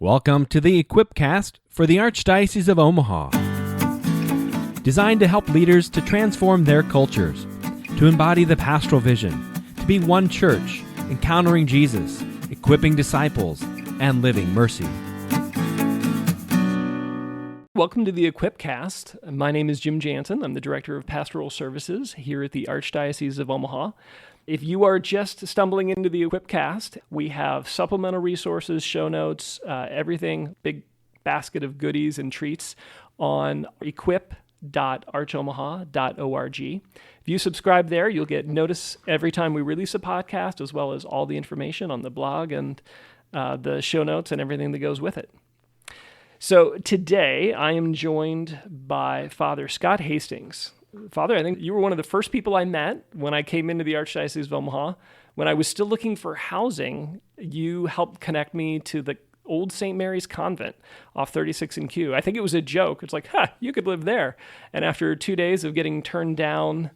Welcome to the Equipcast for the Archdiocese of Omaha. Designed to help leaders to transform their cultures, to embody the pastoral vision, to be one church, encountering Jesus, equipping disciples, and living mercy. Welcome to the Equipcast. My name is Jim Jansen. I'm the Director of Pastoral Services here at the Archdiocese of Omaha. If you are just stumbling into the Equipcast, we have supplemental resources, show notes, everything, big basket of goodies and treats on equip.archomaha.org. If you subscribe there, you'll get notice every time we release a podcast, as well as all the information on the blog and the show notes and everything that goes with it. So today I am joined by Father Scott Hastings. Father, I think you were one of the first people I met when I came into the Archdiocese of Omaha. When I was still looking for housing, you helped connect me to the old St. Mary's Convent off 36 and Q. I think it was a joke. It's like, you could live there. And after 2 days of getting turned down,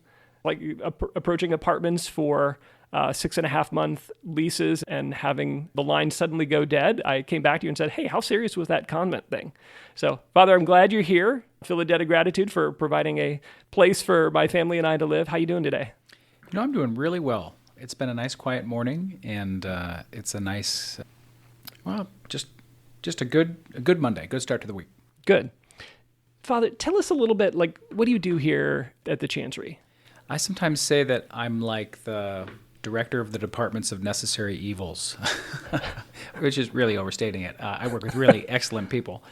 approaching apartments for 6.5-month leases and having the line suddenly go dead, I came back to you and said, hey, how serious was that convent thing? So, Father, I'm glad you're here. I feel a debt of gratitude for providing a place for my family and I to live. How you doing today? I'm doing really well. It's been a nice, quiet morning, and it's a nice, just a good Monday, good start to the week. Good. Father, tell us a little bit, what do you do here at the Chancery? I sometimes say that I'm like the director of the departments of necessary evils, which is really overstating it. I work with really excellent people.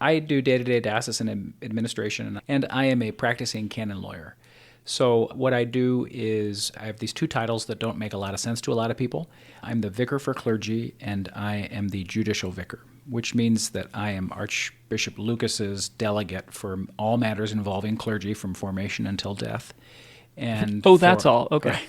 I do day-to-day diocesan administration, and I am a practicing canon lawyer. So what I do is I have these two titles that don't make a lot of sense to a lot of people. I'm the vicar for clergy, and I am the judicial vicar, which means that I am Archbishop Lucas's delegate for all matters involving clergy from formation until death. And that's all. Okay.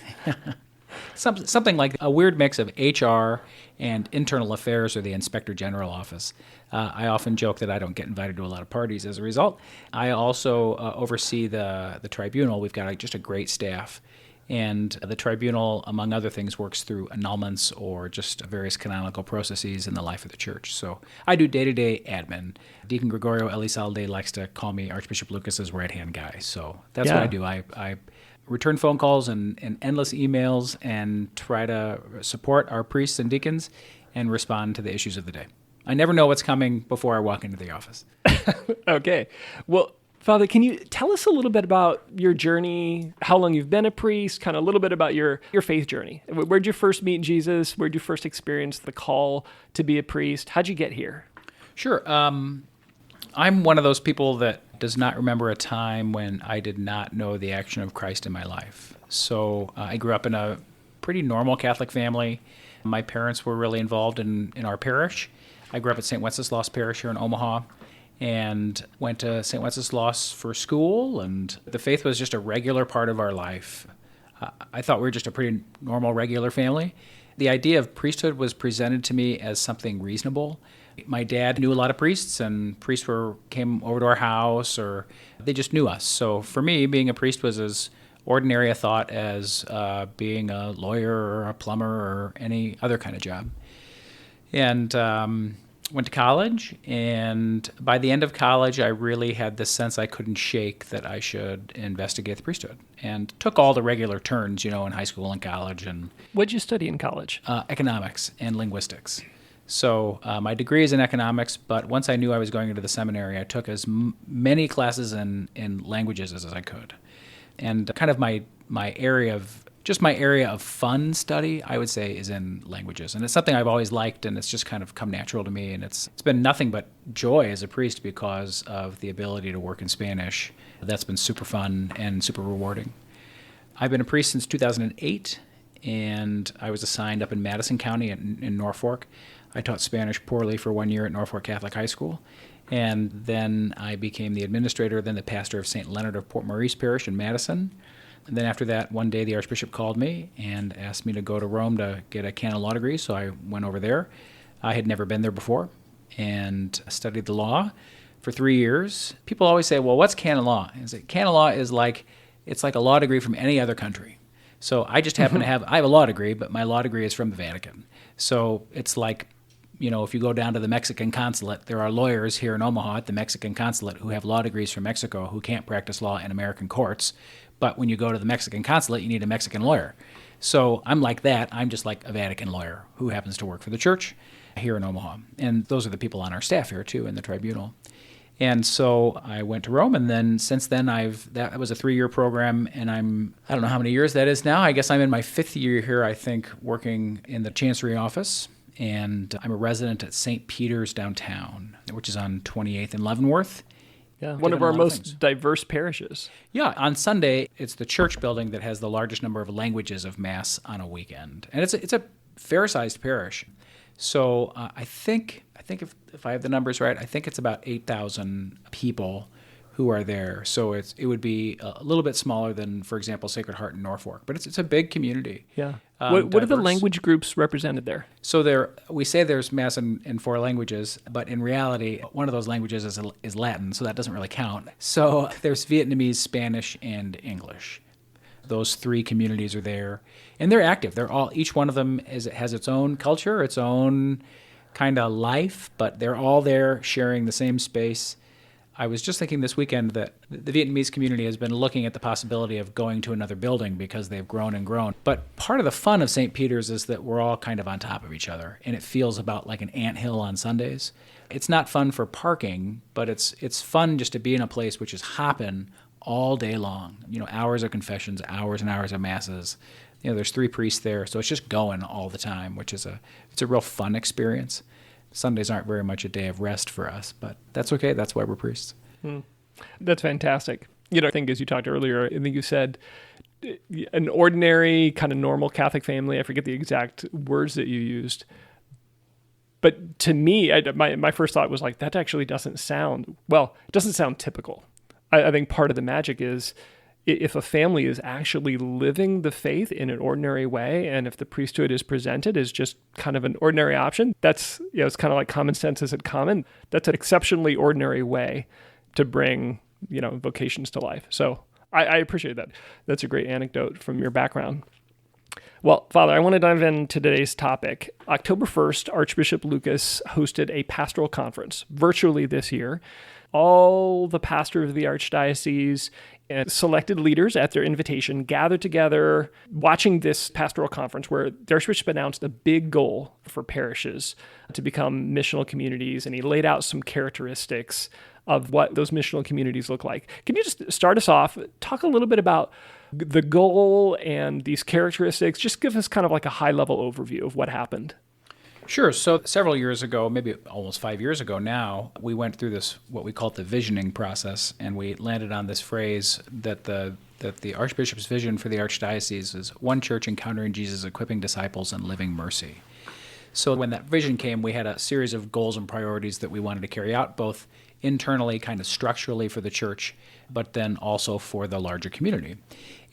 Something like a weird mix of HR and internal affairs or the Inspector General office. I often joke that I don't get invited to a lot of parties as a result. I also oversee the tribunal. We've got just a great staff. And the tribunal, among other things, works through annulments or just various canonical processes in the life of the church. So I do day-to-day admin. Deacon Gregorio Elizalde likes to call me Archbishop Lucas's right-hand guy. So that's what I do. I return phone calls and endless emails and try to support our priests and deacons and respond to the issues of the day. I never know what's coming before I walk into the office. Okay. Well, Father, can you tell us a little bit about your journey, how long you've been a priest, kind of a little bit about your faith journey? Where'd you first meet Jesus? Where'd you first experience the call to be a priest? How'd you get here? Sure. I'm one of those people that does not remember a time when I did not know the action of Christ in my life. So I grew up in a pretty normal Catholic family. My parents were really involved in our parish. I grew up at St. Wenceslas Parish here in Omaha and went to St. Wenceslas for school, and the faith was just a regular part of our life. I thought we were just a pretty normal, regular family. The idea of priesthood was presented to me as something reasonable. My dad knew a lot of priests, and priests came over to our house, or they just knew us. So for me, being a priest was as ordinary a thought as being a lawyer or a plumber or any other kind of job. And went to college, and by the end of college, I really had this sense I couldn't shake that I should investigate the priesthood, and took all the regular turns, in high school and college. And what'd you study in college? Economics and linguistics. So my degree is in economics, but once I knew I was going into the seminary, I took as many classes in languages as I could. And kind of my area of fun study, I would say, is in languages. And it's something I've always liked, and it's just kind of come natural to me. And it's been nothing but joy as a priest because of the ability to work in Spanish. That's been super fun and super rewarding. I've been a priest since 2008, and I was assigned up in Madison County in Norfolk. I taught Spanish poorly for 1 year at Norfolk Catholic High School. And then I became the administrator, then the pastor of St. Leonard of Port Maurice Parish in Madison. And then after that, one day the Archbishop called me and asked me to go to Rome to get a canon law degree, so I went over there. I had never been there before and studied the law for 3 years. People always say, well, what's canon law? Canon law is it's like a law degree from any other country. So I just happen to I have a law degree, but my law degree is from the Vatican. So it's like if you go down to the Mexican consulate, there are lawyers here in Omaha at the Mexican consulate who have law degrees from Mexico who can't practice law in American courts. But when you go to the Mexican consulate, you need a Mexican lawyer. So I'm like that. I'm just like a Vatican lawyer who happens to work for the church here in Omaha. And those are the people on our staff here, too, in the tribunal. And so I went to Rome, and then since then that was a 3-year program, and I don't know how many years that is now. I guess I'm in my 5th year here, I think, working in the Chancery office, and I'm a resident at St. Peter's downtown, which is on 28th and Leavenworth. Yeah, one of our most diverse parishes. Yeah, on Sunday, it's the church building that has the largest number of languages of Mass on a weekend, and it's a fair-sized parish. So I think if I have the numbers right, I think it's about 8,000 people who are there. So it would be a little bit smaller than, for example, Sacred Heart in Norfolk, but it's a big community. Yeah. What are the language groups represented there? So we say there's Mass in 4 languages, but in reality, one of those languages is Latin, so that doesn't really count. So there's Vietnamese, Spanish, and English. Those 3 communities are there, and they're active. Each one of them has its own culture, its own kind of life, but they're all there sharing the same space. I was just thinking this weekend that the Vietnamese community has been looking at the possibility of going to another building because they've grown and grown. But part of the fun of St. Peter's is that we're all kind of on top of each other, and it feels about like an anthill on Sundays. It's not fun for parking, but it's fun just to be in a place which is hopping all day long. Hours of confessions, hours and hours of masses. There's 3 priests there, so it's just going all the time, which is it's a real fun experience. Sundays aren't very much a day of rest for us, but that's okay. That's why we're priests. That's fantastic. I think as you talked earlier, I think you said an ordinary kind of normal Catholic family. I forget the exact words that you used. But to me, my first thought was like, that actually doesn't sound typical. I think part of the magic is if a family is actually living the faith in an ordinary way, and if the priesthood is presented as just kind of an ordinary option, that's, it's kind of like common sense isn't common. That's an exceptionally ordinary way to bring, vocations to life. So I appreciate that. That's a great anecdote from your background. Well, Father, I want to dive into today's topic. October 1st, Archbishop Lucas hosted a pastoral conference virtually this year. All the pastors of the Archdiocese and selected leaders at their invitation gathered together watching this pastoral conference where the Archbishop announced a big goal for parishes to become missional communities, and he laid out some characteristics of what those missional communities look like. Can you just start us off, talk a little bit about the goal and these characteristics? Just give us kind of like a high-level overview of what happened. Sure. So several years ago, maybe almost 5 years ago now, we went through this, what we call the visioning process, and we landed on this phrase that the Archbishop's vision for the Archdiocese is one church encountering Jesus, equipping disciples, and living mercy. So when that vision came, we had a series of goals and priorities that we wanted to carry out, both internally, kind of structurally for the church, but then also for the larger community.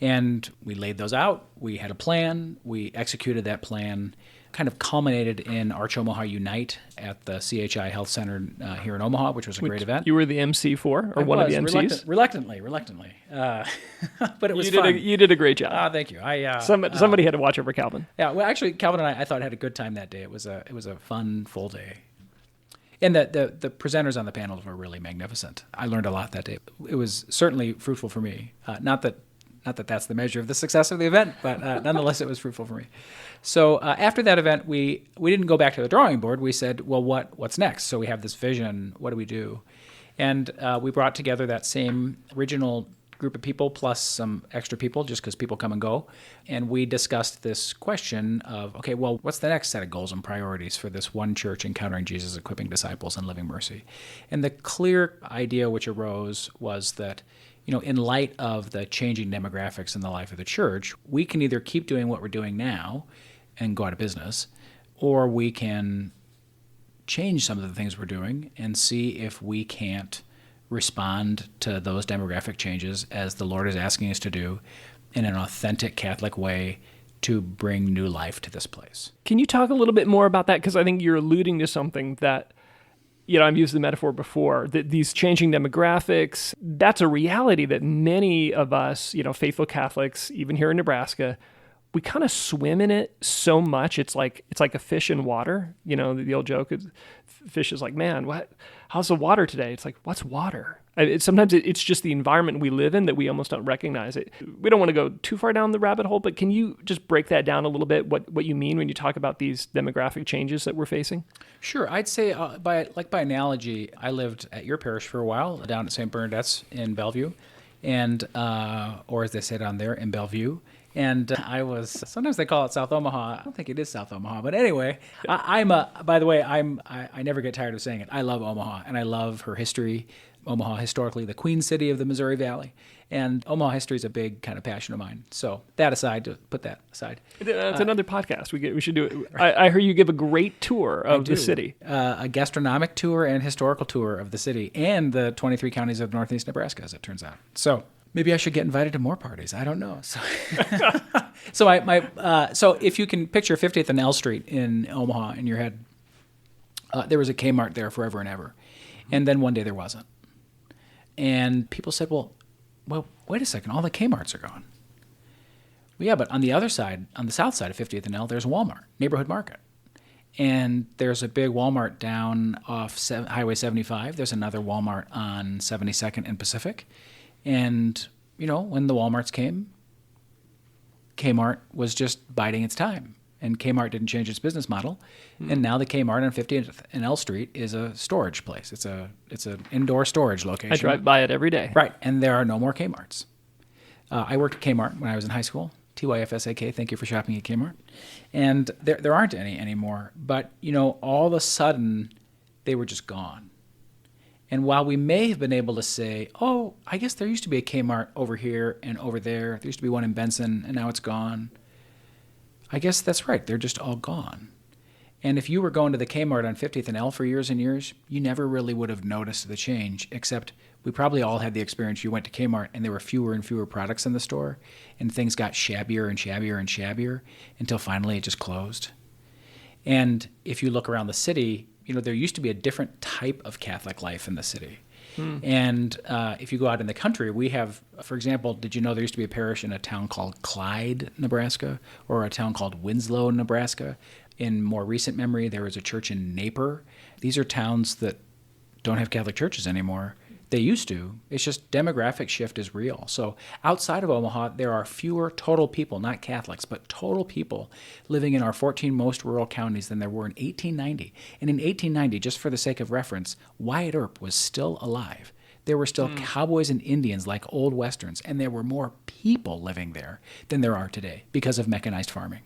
And we laid those out. We had a plan. We executed that plan, kind of culminated in Arch Omaha Unite at the CHI Health Center here in Omaha, which was a great event. You were the MC for, or one of the MCs? Reluctantly. But it was fun. You did a great job. Thank you. Somebody had to watch over Calvin. Yeah, well, actually, Calvin and I thought had a good time that day. It was a fun, full day. And the presenters on the panels were really magnificent. I learned a lot that day. It was certainly fruitful for me. Not that that's the measure of the success of the event, but nonetheless, it was fruitful for me. So after that event, we didn't go back to the drawing board. We said, well, what's next? So we have this vision. What do we do? And we brought together that same original group of people plus some extra people, just because people come and go. And we discussed this question of, okay, well, what's the next set of goals and priorities for this one church encountering Jesus, equipping disciples, and living mercy? And the clear idea which arose was that, in light of the changing demographics in the life of the church, we can either keep doing what we're doing now and go out of business, or we can change some of the things we're doing and see if we can't respond to those demographic changes as the Lord is asking us to do in an authentic Catholic way to bring new life to this place. Can you talk a little bit more about that? Because I think you're alluding to something that, I've used the metaphor before, that these changing demographics, that's a reality that many of us, faithful Catholics, even here in Nebraska, we kind of swim in it so much. It's like a fish in water. You know, the old joke is fish is like, man, how's the water today? It's like, what's water? Sometimes it's just the environment we live in that we almost don't recognize it. We don't want to go too far down the rabbit hole, but can you just break that down a little bit? What you mean when you talk about these demographic changes that we're facing? Sure. I'd say by analogy, I lived at your parish for a while down at St. Bernadette's in Bellevue, and or as they say down there, in Bellevue. And sometimes they call it South Omaha. I don't think it is South Omaha, but anyway, I never get tired of saying it. I love Omaha, and I love her history. Omaha, historically the Queen City of the Missouri Valley, and Omaha history is a big kind of passion of mine. So to put that aside. That's another podcast. We should do it. I heard you give a great tour of the city. A gastronomic tour and historical tour of the city and the 23 counties of northeast Nebraska, as it turns out. So maybe I should get invited to more parties. I don't know. So, so if you can picture 50th and L Street in Omaha in your head, there was a Kmart there forever and ever. And then one day there wasn't. And people said, well, wait a second, all the Kmarts are gone. Well, yeah, but on the other side, on the south side of 50th and L, there's Walmart, neighborhood market. And there's a big Walmart down off Highway 75. There's another Walmart on 72nd and Pacific. And, when the Walmarts came, Kmart was just biding its time. And Kmart didn't change its business model. And now the Kmart on 50th and L Street is a storage place. It's an indoor storage location. I drive by it every day. Right, and there are no more Kmarts. I worked at Kmart when I was in high school. TYFSAK, thank you for shopping at Kmart. And there aren't any anymore. But, all of a sudden, they were just gone. And while we may have been able to say, oh, I guess there used to be a Kmart over here and over there. There used to be one in Benson, and now it's gone. I guess that's right. They're just all gone. And if you were going to the Kmart on 50th and L for years and years, you never really would have noticed the change, except we probably all had the experience. You went to Kmart and there were fewer and fewer products in the store, and things got shabbier and shabbier and shabbier until finally it just closed. And if you look around the city, there used to be a different type of Catholic life in the city. And if you go out in the country, we have, for example, did you know there used to be a parish in a town called Clyde, Nebraska, or a town called Winslow, Nebraska? In more recent memory, there was a church in Napier. These are towns that don't have Catholic churches anymore. They used to. It's just demographic shift is real. So outside of Omaha, there are fewer total people, not Catholics, but total people living in our 14 most rural counties than there were in 1890. And in 1890, just for the sake of reference, Wyatt Earp was still alive. There were still cowboys and Indians like old Westerns, and there were more people living there than there are today because of mechanized farming.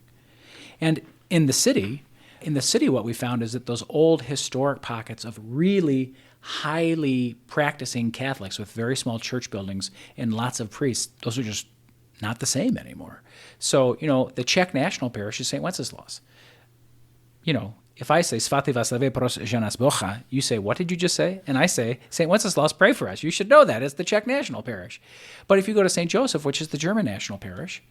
And in the city, what we found is that those old historic pockets of really highly practicing Catholics with very small church buildings and lots of priests, those are just not the same anymore. So, the Czech national parish is St. Wenceslaus. If I say Svatý Václav pros nás Boha, you say, what did you just say? And I say, St. Wenceslaus, pray for us. You should know that. It's the Czech national parish. But if you go to St. Joseph, which is the German national parish,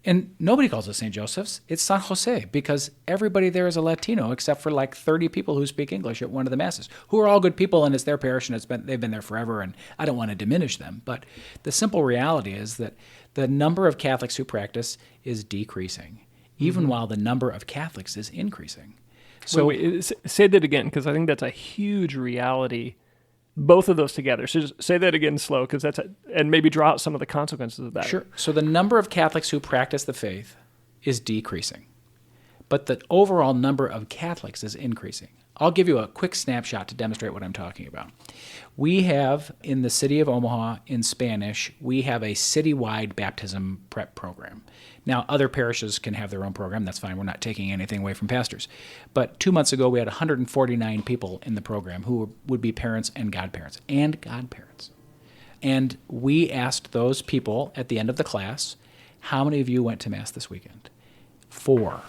and nobody calls it St. Joseph's, it's San Jose, because everybody there is a Latino except for like 30 people who speak English at one of the masses, who are all good people, and it's their parish, and they've been there forever, and I don't want to diminish them. But the simple reality is that the number of Catholics who practice is decreasing, even while the number of Catholics is increasing. So wait, say that again, because I think that's a huge reality. Both of those together. So just say that again slow, because and maybe draw out some of the consequences of that. Sure. So the number of Catholics who practice the faith is decreasing, but the overall number of Catholics is increasing. I'll give you a quick snapshot to demonstrate what I'm talking about. We have, in the city of Omaha, in Spanish, we have a citywide baptism prep program. Now, other parishes can have their own program. That's fine. We're not taking anything away from pastors. But 2 months ago, we had 149 people in the program who would be parents and godparents. And we asked those people at the end of the class, how many of you went to Mass this weekend? 4.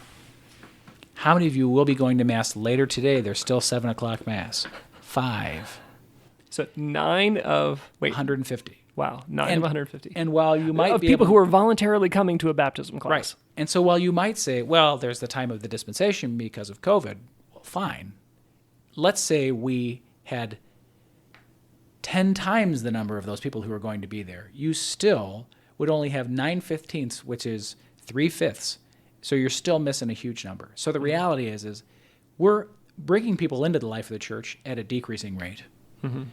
How many of you will be going to Mass later today? There's still 7 o'clock Mass. 5. So 9 of... 150. Wow, 9 of 150. And while you might be people who are voluntarily coming to a baptism class. Right. And so while you might say, well, there's the time of the dispensation because of COVID, well, fine. Let's say we had 10 times the number of those people who are going to be there. You still would only have 9/15, which is 3/5. So you're still missing a huge number. So the reality is we're bringing people into the life of the church at a decreasing rate. Mm-hmm.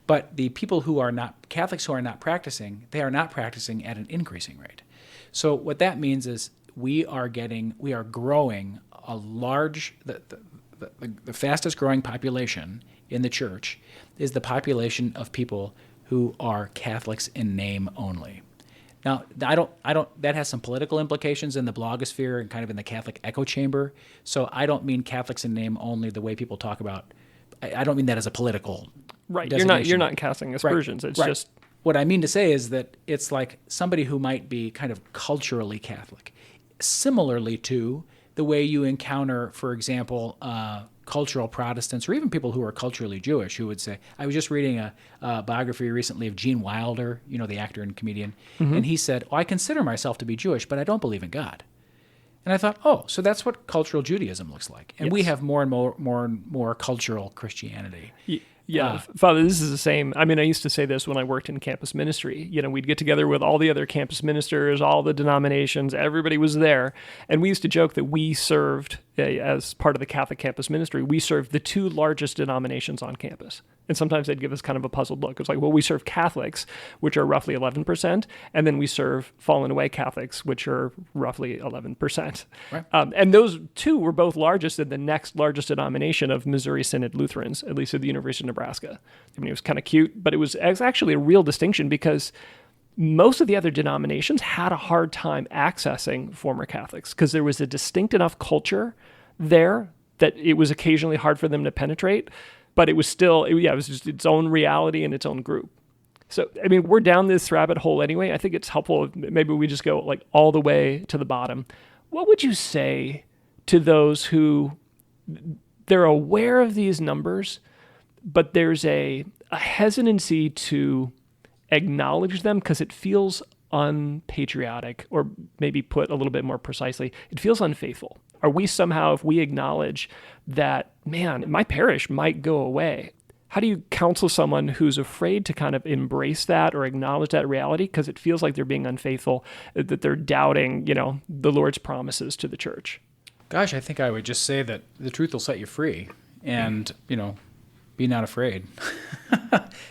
But the people who are not, Catholics who are not practicing, they are not practicing at an increasing rate. So what that means is we are growing a large, the fastest growing population in the church is the population of people who are Catholics in name only. Now, that has some political implications in the blogosphere and kind of in the Catholic echo chamber. So I don't mean Catholics in name only the way people talk about. I don't mean that as a political designation. You're not casting aspersions. Right. It's right. just What I mean to say is that it's like somebody who might be kind of culturally Catholic, similarly to the way you encounter, for example, cultural Protestants or even people who are culturally Jewish who would say, I was just reading a biography recently of Gene Wilder, the actor and comedian, and he said, I consider myself to be Jewish, but I don't believe in God. And I thought, so that's what cultural Judaism looks like. And we have more and more cultural Christianity. Yeah, Father, this is the same. I mean, I used to say this when I worked in campus ministry. We'd get together with all the other campus ministers, all the denominations, everybody was there. And we used to joke that we served, as part of the Catholic campus ministry, we served the two largest denominations on campus. And sometimes they'd give us kind of a puzzled look. It's like, well, we serve Catholics, which are roughly 11%, and then we serve fallen away Catholics, which are roughly 11%. Right. And those two were both largest in the next largest denomination of Missouri Synod Lutherans, at least at the University of Nebraska. I mean, it was kind of cute, but it was actually a real distinction because most of the other denominations had a hard time accessing former Catholics because there was a distinct enough culture there that it was occasionally hard for them to penetrate. But it was still, it was just its own reality and its own group. So, I mean, we're down this rabbit hole anyway. I think it's helpful if maybe we just go like all the way to the bottom. What would you say to those who they're aware of these numbers, but there's a hesitancy to acknowledge them because it feels unpatriotic, or maybe put a little bit more precisely, it feels unfaithful? Are we somehow, if we acknowledge that, man, my parish might go away, how do you counsel someone who's afraid to kind of embrace that or acknowledge that reality because it feels like they're being unfaithful, that they're doubting, the Lord's promises to the church? Gosh, I think I would just say that the truth will set you free and, be not afraid.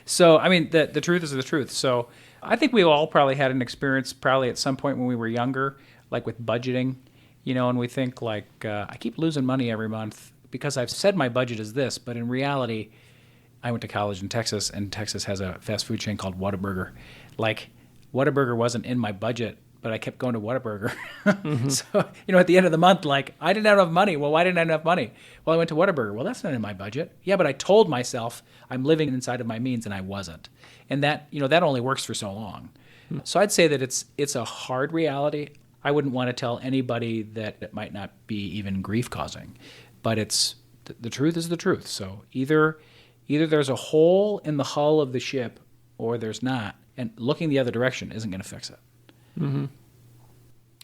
So, I mean, the truth is the truth. So I think we all probably had an experience probably at some point when we were younger, like with budgeting, and we think like, I keep losing money every month because I've said my budget is this, but in reality, I went to college in Texas, and Texas has a fast food chain called Whataburger. Like, Whataburger wasn't in my budget, but I kept going to Whataburger. Mm-hmm. So, at the end of the month, like, I didn't have enough money. Well, why didn't I have enough money? Well, I went to Whataburger. Well, that's not in my budget. Yeah, but I told myself I'm living inside of my means, and I wasn't. And that, that only works for so long. Mm-hmm. So I'd say that it's a hard reality. I wouldn't want to tell anybody that it might not be even grief-causing. But the truth is the truth. So either there's a hole in the hull of the ship or there's not, and looking the other direction isn't going to fix it. Mm-hmm.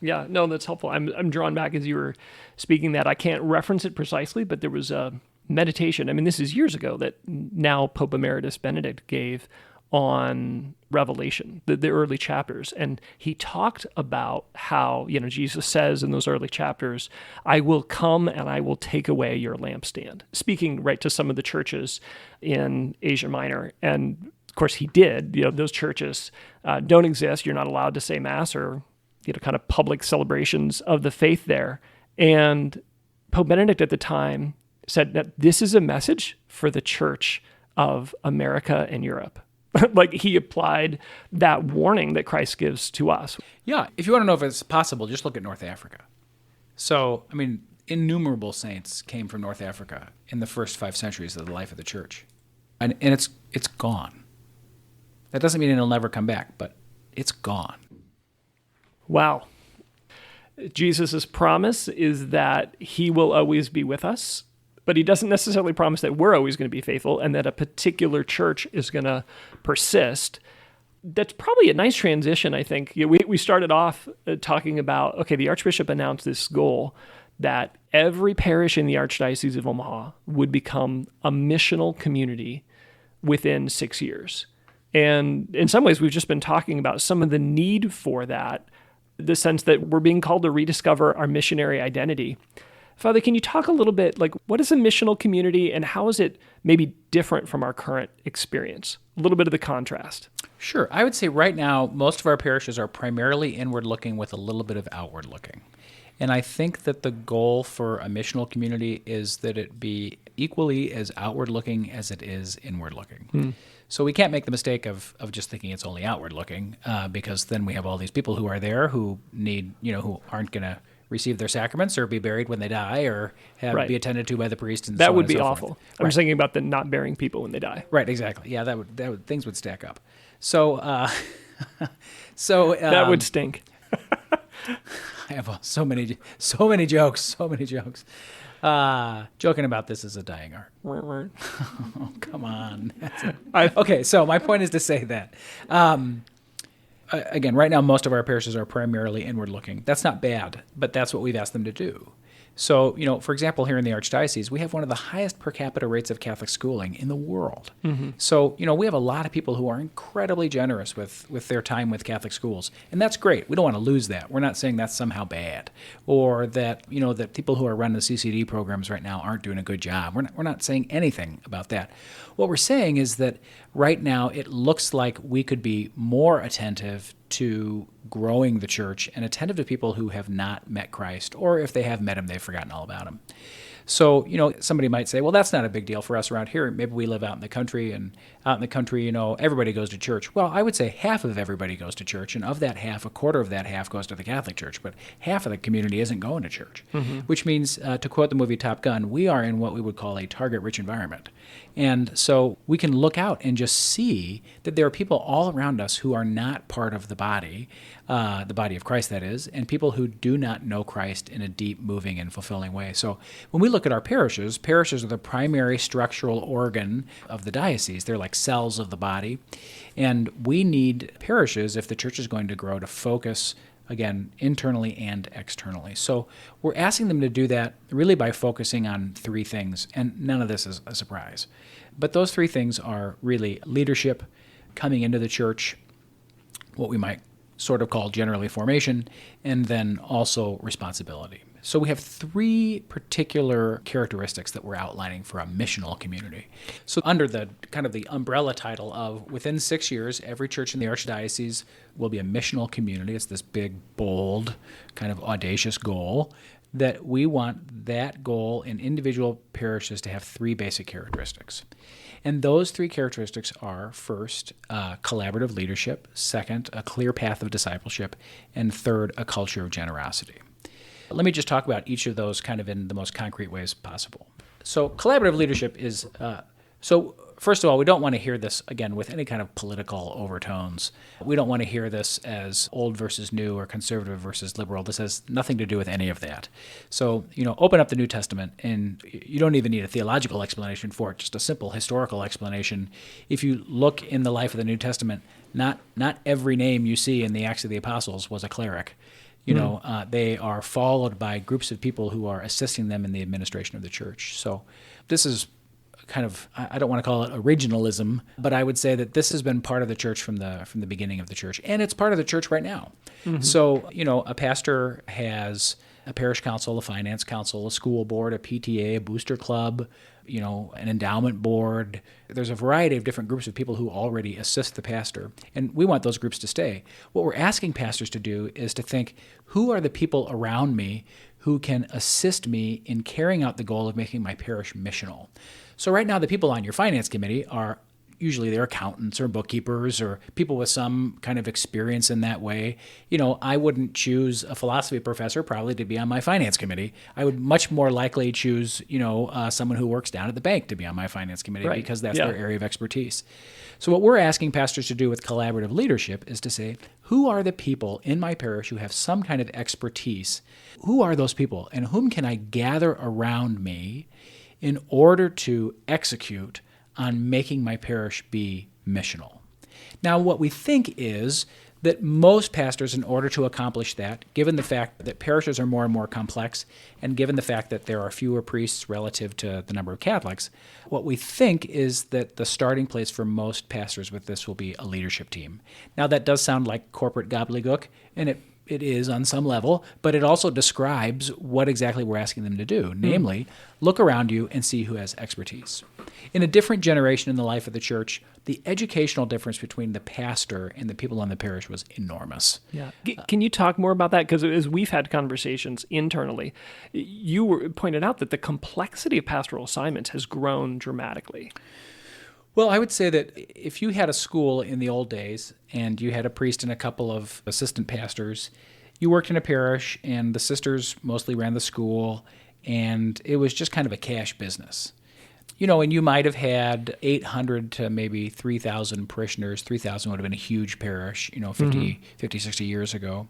Yeah, no, that's helpful. I'm drawn back as you were speaking that. I can't reference it precisely, but there was a meditation. I mean, this is years ago that now Pope Emeritus Benedict gave on Revelation, the early chapters. And he talked about how, Jesus says in those early chapters, I will come and I will take away your lampstand, speaking right to some of the churches in Asia Minor. And of course he did. Those churches don't exist. You're not allowed to say Mass or, kind of public celebrations of the faith there. And Pope Benedict at the time said that this is a message for the Church of America and Europe. Like, he applied that warning that Christ gives to us. Yeah, if you want to know if it's possible, just look at North Africa. So, I mean, innumerable saints came from North Africa in the first 5 centuries of the life of the church. And it's gone. That doesn't mean it'll never come back, but it's gone. Wow. Jesus' promise is that he will always be with us, but he doesn't necessarily promise that we're always going to be faithful and that a particular church is going to persist. That's probably a nice transition, I think. We started off talking about, okay, the Archbishop announced this goal that every parish in the Archdiocese of Omaha would become a missional community within 6 years. And in some ways, we've just been talking about some of the need for that the sense that we're being called to rediscover our missionary identity. Father, can you talk a little bit, like, what is a missional community and how is it maybe different from our current experience? A little bit of the contrast. Sure. I would say right now, most of our parishes are primarily inward-looking with a little bit of outward-looking. And I think that the goal for a missional community is that it be equally as outward-looking as it is inward-looking. So we can't make the mistake of just thinking it's only outward-looking, because then we have all these people who are there who need, who aren't going to receive their sacraments or be buried when they die or be attended to by the priest and that so on would and be so awful. forth. I'm just thinking about the not burying people when they die. Right, exactly. Yeah, that would things would stack up. So that would stink. I have so many jokes. Joking about this is a dying art. Oh, come on. Okay, so my point is to say that again, right now, most of our parishes are primarily inward-looking. That's not bad, but that's what we've asked them to do. So, for example, here in the Archdiocese, we have one of the highest per capita rates of Catholic schooling in the world. So, we have a lot of people who are incredibly generous with their time with Catholic schools, and that's great. We don't want to lose that. We're not saying that's somehow bad, or that, that people who are running the CCD programs right now aren't doing a good job. We're not saying anything about that. What we're saying is that right now it looks like we could be more attentive to growing the church and attentive to people who have not met Christ, or if they have met him, they've forgotten all about him. So, somebody might say, well, that's not a big deal for us around here. Maybe we live out in the country, and out in the country, everybody goes to church. Well, I would say half of everybody goes to church, and of that half, a quarter of that half goes to the Catholic Church, but half of the community isn't going to church, which means, to quote the movie Top Gun, we are in what we would call a target-rich environment. And so we can look out and just see that there are people all around us who are not part of the body of Christ, that is, and people who do not know Christ in a deep, moving, and fulfilling way. So when we look at our parishes are the primary structural organ of the diocese. They're like cells of the body. And we need parishes, if the church is going to grow, to focus, again, internally and externally. So we're asking them to do that really by focusing on three things, and none of this is a surprise. But those three things are really leadership, coming into the church, what we might sort of call generally formation, and then also responsibility. So we have three particular characteristics that we're outlining for a missional community. So under the kind of the umbrella title of within 6 years, every church in the Archdiocese will be a missional community. It's this big, bold, kind of audacious goal that we want that goal in individual parishes to have three basic characteristics. And those three characteristics are, first, collaborative leadership, second, a clear path of discipleship, and third, a culture of generosity. Let me just talk about each of those kind of in the most concrete ways possible. So collaborative leadership is, first of all, we don't want to hear this, again, with any kind of political overtones. We don't want to hear this as old versus new or conservative versus liberal. This has nothing to do with any of that. So, open up the New Testament, and you don't even need a theological explanation for it, just a simple historical explanation. If you look in the life of the New Testament, not every name you see in the Acts of the Apostles was a cleric. They are followed by groups of people who are assisting them in the administration of the church. So this is kind of, I don't want to call it originalism, but I would say that this has been part of the church from the beginning of the church, and it's part of the church right now. So, a pastor has a parish council, a finance council, a school board, a PTA, a booster club, an endowment board. There's a variety of different groups of people who already assist the pastor, and we want those groups to stay. What we're asking pastors to do is to think, who are the people around me who can assist me in carrying out the goal of making my parish missional? So right now, the people on your finance committee are usually they're accountants or bookkeepers or people with some kind of experience in that way. I wouldn't choose a philosophy professor probably to be on my finance committee. I would much more likely choose, someone who works down at the bank to be on my finance committee because that's their area of expertise. So what we're asking pastors to do with collaborative leadership is to say, who are the people in my parish who have some kind of expertise? Who are those people, and whom can I gather around me in order to execute on making my parish be missional? Now, what we think is that most pastors, in order to accomplish that, given the fact that parishes are more and more complex, and given the fact that there are fewer priests relative to the number of Catholics, what we think is that the starting place for most pastors with this will be a leadership team. Now, that does sound like corporate gobbledygook, and it it is on some level, but it also describes what exactly we're asking them to do. Namely, look around you and see who has expertise. In a different generation in the life of the church, the educational difference between the pastor and the people in the parish was enormous. Yeah. Can you talk more about that? Because as we've had conversations internally, pointed out that the complexity of pastoral assignments has grown dramatically. Well, I would say that if you had a school in the old days and you had a priest and a couple of assistant pastors, you worked in a parish and the sisters mostly ran the school, and it was just kind of a cash business. And you might have had 800 to maybe 3,000 parishioners. 3,000 would have been a huge parish, 50, 60 years ago.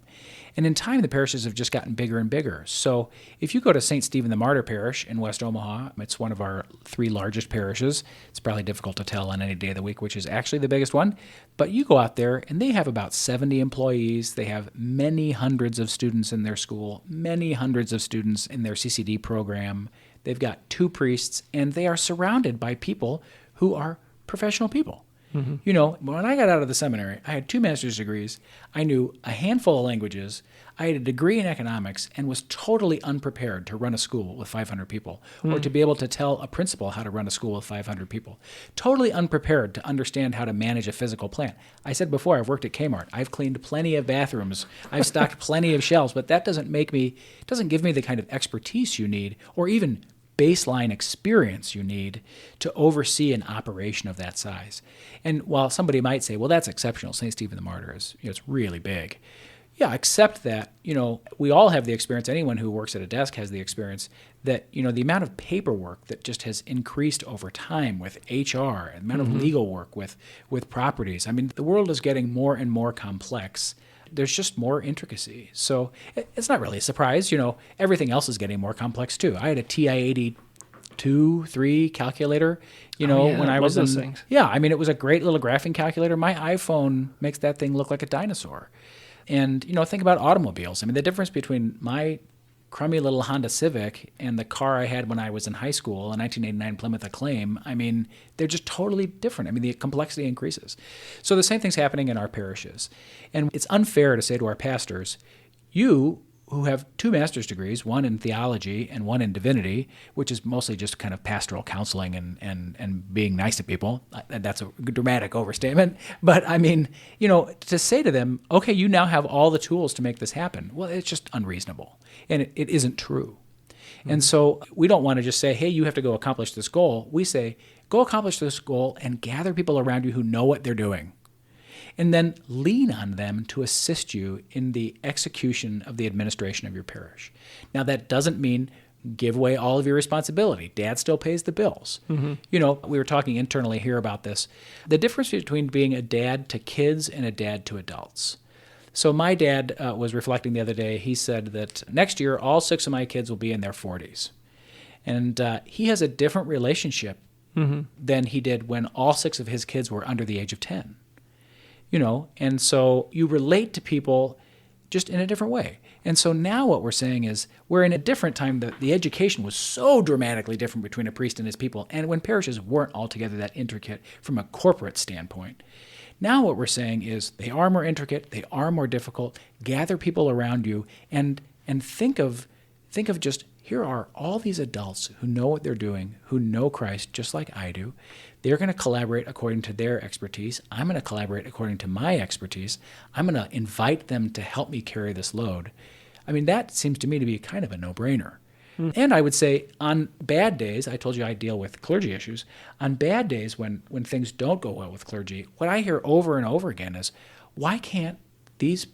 And in time, the parishes have just gotten bigger and bigger. So if you go to St. Stephen the Martyr Parish in West Omaha, it's one of our 3 largest parishes. It's probably difficult to tell on any day of the week which is actually the biggest one. But you go out there, and they have about 70 employees. They have many hundreds of students in their school, many hundreds of students in their CCD program. They've got 2 priests, and they are surrounded by people who are professional people. When I got out of the seminary, I had 2 master's degrees. I knew a handful of languages. I had a degree in economics and was totally unprepared to run a school with 500 people or to be able to tell a principal how to run a school with 500 people. Totally unprepared to understand how to manage a physical plant. I said before, I've worked at Kmart. I've cleaned plenty of bathrooms. I've stocked plenty of shelves, but that doesn't give me the kind of expertise you need or even baseline experience you need to oversee an operation of that size. And while somebody might say, well, that's exceptional, St. Stephen the Martyr is, it's really big. Yeah, except that, we all have the experience, anyone who works at a desk has the experience that, the amount of paperwork that just has increased over time with HR, and the amount of legal work with properties. I mean, the world is getting more and more complex. There's just more intricacy. So it's not really a surprise. Everything else is getting more complex too. I had a TI-82-3 calculator, when I was those things. Yeah, I mean, it was a great little graphing calculator. My iPhone makes that thing look like a dinosaur. And, think about automobiles. I mean, the difference between my crummy little Honda Civic and the car I had when I was in high school, a 1989 Plymouth Acclaim, I mean, they're just totally different. I mean, the complexity increases. So the same thing's happening in our parishes. And it's unfair to say to our pastors, you who have 2 master's degrees, one in theology and one in divinity, which is mostly just kind of pastoral counseling and being nice to people. That's a dramatic overstatement. But I mean, to say to them, okay, you now have all the tools to make this happen. Well, it's just unreasonable. And it isn't true. And so we don't want to just say, hey, you have to go accomplish this goal. We say, go accomplish this goal and gather people around you who know what they're doing. And then lean on them to assist you in the execution of the administration of your parish. Now, that doesn't mean give away all of your responsibility. Dad still pays the bills. We were talking internally here about this. The difference between being a dad to kids and a dad to adults. So my dad was reflecting the other day. He said that next year, all 6 of my kids will be in their 40s. And he has a different relationship than he did when all 6 of his kids were under the age of 10. And so you relate to people just in a different way. And so now what we're saying is we're in a different time. The education was so dramatically different between a priest and his people, and when parishes weren't altogether that intricate from a corporate standpoint. Now what we're saying is they are more intricate, they are more difficult. Gather people around you and think of just, here are all these adults who know what they're doing, who know Christ just like I do. They're going to collaborate according to their expertise. I'm going to collaborate according to my expertise. I'm going to invite them to help me carry this load. I mean, that seems to me to be kind of a no-brainer. And I would say on bad days, I told you I deal with clergy issues. On bad days when things don't go well with clergy, what I hear over and over again is, why can't these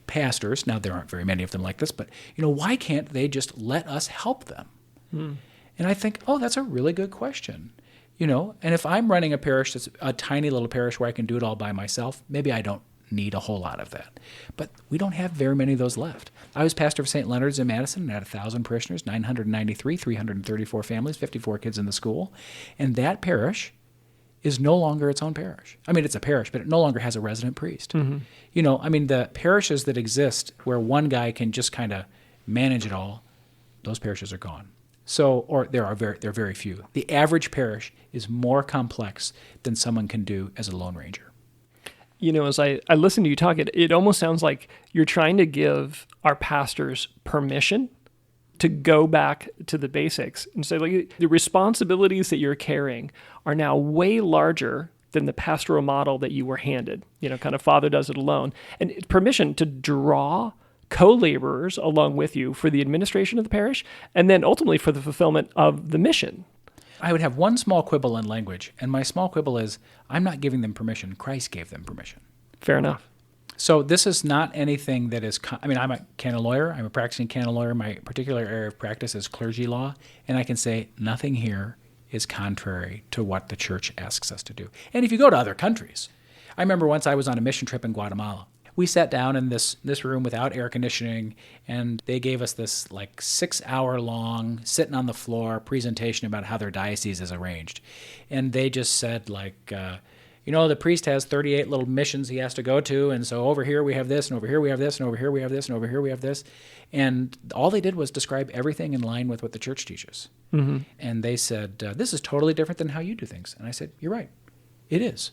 pastors, now there aren't very many of them like this, but why can't they just let us help them? And I think, oh, that's a really good question. And if I'm running a parish that's a tiny little parish where I can do it all by myself, maybe I don't need a whole lot of that. But we don't have very many of those left. I was pastor of St. Leonard's in Madison and had 1,000 parishioners, 993, 334 families, 54 kids in the school. And that parish is no longer its own parish. I mean, it's a parish, but it no longer has a resident priest. The parishes that exist where one guy can just kind of manage it all, those parishes are gone. So, or there are very few. The average parish is more complex than someone can do as a Lone Ranger. As I listen to you talk, it almost sounds like you're trying to give our pastors permission to go back to the basics and say, like, the responsibilities that you're carrying are now way larger than the pastoral model that you were handed. Kind of father does it alone. And permission to draw co-laborers along with you for the administration of the parish, and then ultimately for the fulfillment of the mission. I would have one small quibble in language, and my small quibble is I'm not giving them permission. Christ gave them permission. Fair enough. So this is not anything that is, I'm a canon lawyer. I'm a practicing canon lawyer. My particular area of practice is clergy law, and I can say nothing here is contrary to what the church asks us to do. And if you go to other countries, I remember once I was on a mission trip in Guatemala. We sat down in this room without air conditioning, and they gave us this 6-hour-long, sitting on the floor presentation about how their diocese is arranged. And they just said, the priest has 38 little missions he has to go to, and so over here we have this, and over here we have this, and over here we have this, and over here we have this. And all they did was describe everything in line with what the church teaches. Mm-hmm. And they said, this is totally different than how you do things. And I said, you're right. It is.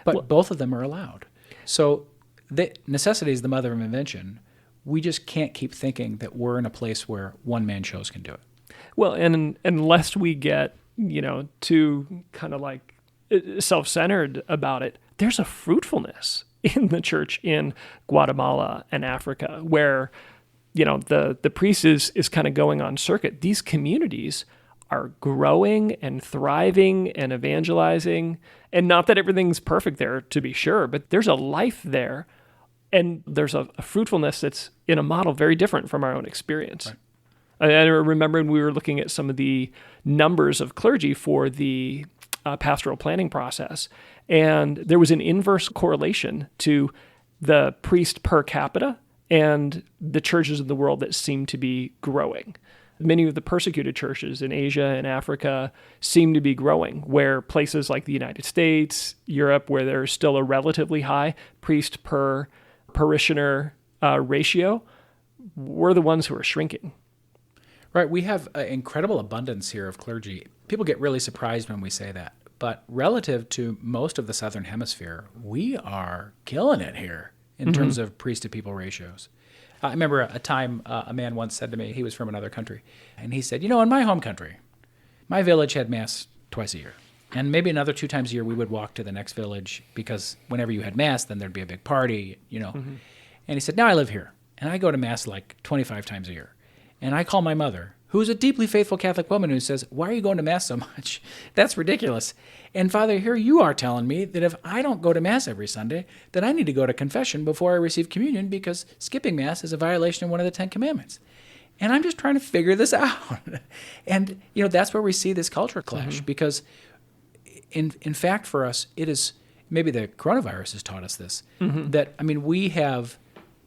But both of them are allowed. So necessity is the mother of invention. We just can't keep thinking that we're in a place where one-man shows can do it. Well, and unless we get, too kind of self-centered about it, there's a fruitfulness in the church in Guatemala and Africa where, the priest is kind of going on circuit. These communities are growing and thriving and evangelizing. And not that everything's perfect there, to be sure, but there's a life there. And there's a fruitfulness that's in a model very different from our own experience. Right. I remember when we were looking at some of the numbers of clergy for the pastoral planning process, and there was an inverse correlation to the priest per capita and the churches in the world that seem to be growing. Many of the persecuted churches in Asia and Africa seem to be growing, where places like the United States, Europe, where there's still a relatively high priest per parishioner ratio, we're the ones who are shrinking. Right. We have an incredible abundance here of clergy. People get really surprised when we say that. But relative to most of the Southern Hemisphere, we are killing it here in terms of priest-to-people ratios. I remember a time a man once said to me, he was from another country, and he said, in my home country, my village had Mass twice a year. And maybe another 2 times a year we would walk to the next village because whenever you had Mass, then there'd be a big party, And he said, now I live here, and I go to Mass 25 times a year. And I call my mother, who's a deeply faithful Catholic woman, who says, why are you going to Mass so much? That's ridiculous. And Father, here you are telling me that if I don't go to Mass every Sunday, that I need to go to confession before I receive communion because skipping Mass is a violation of one of the 10 Commandments. And I'm just trying to figure this out. And, that's where we see this culture clash because in fact for us, it is, maybe the coronavirus has taught us this, that, we have,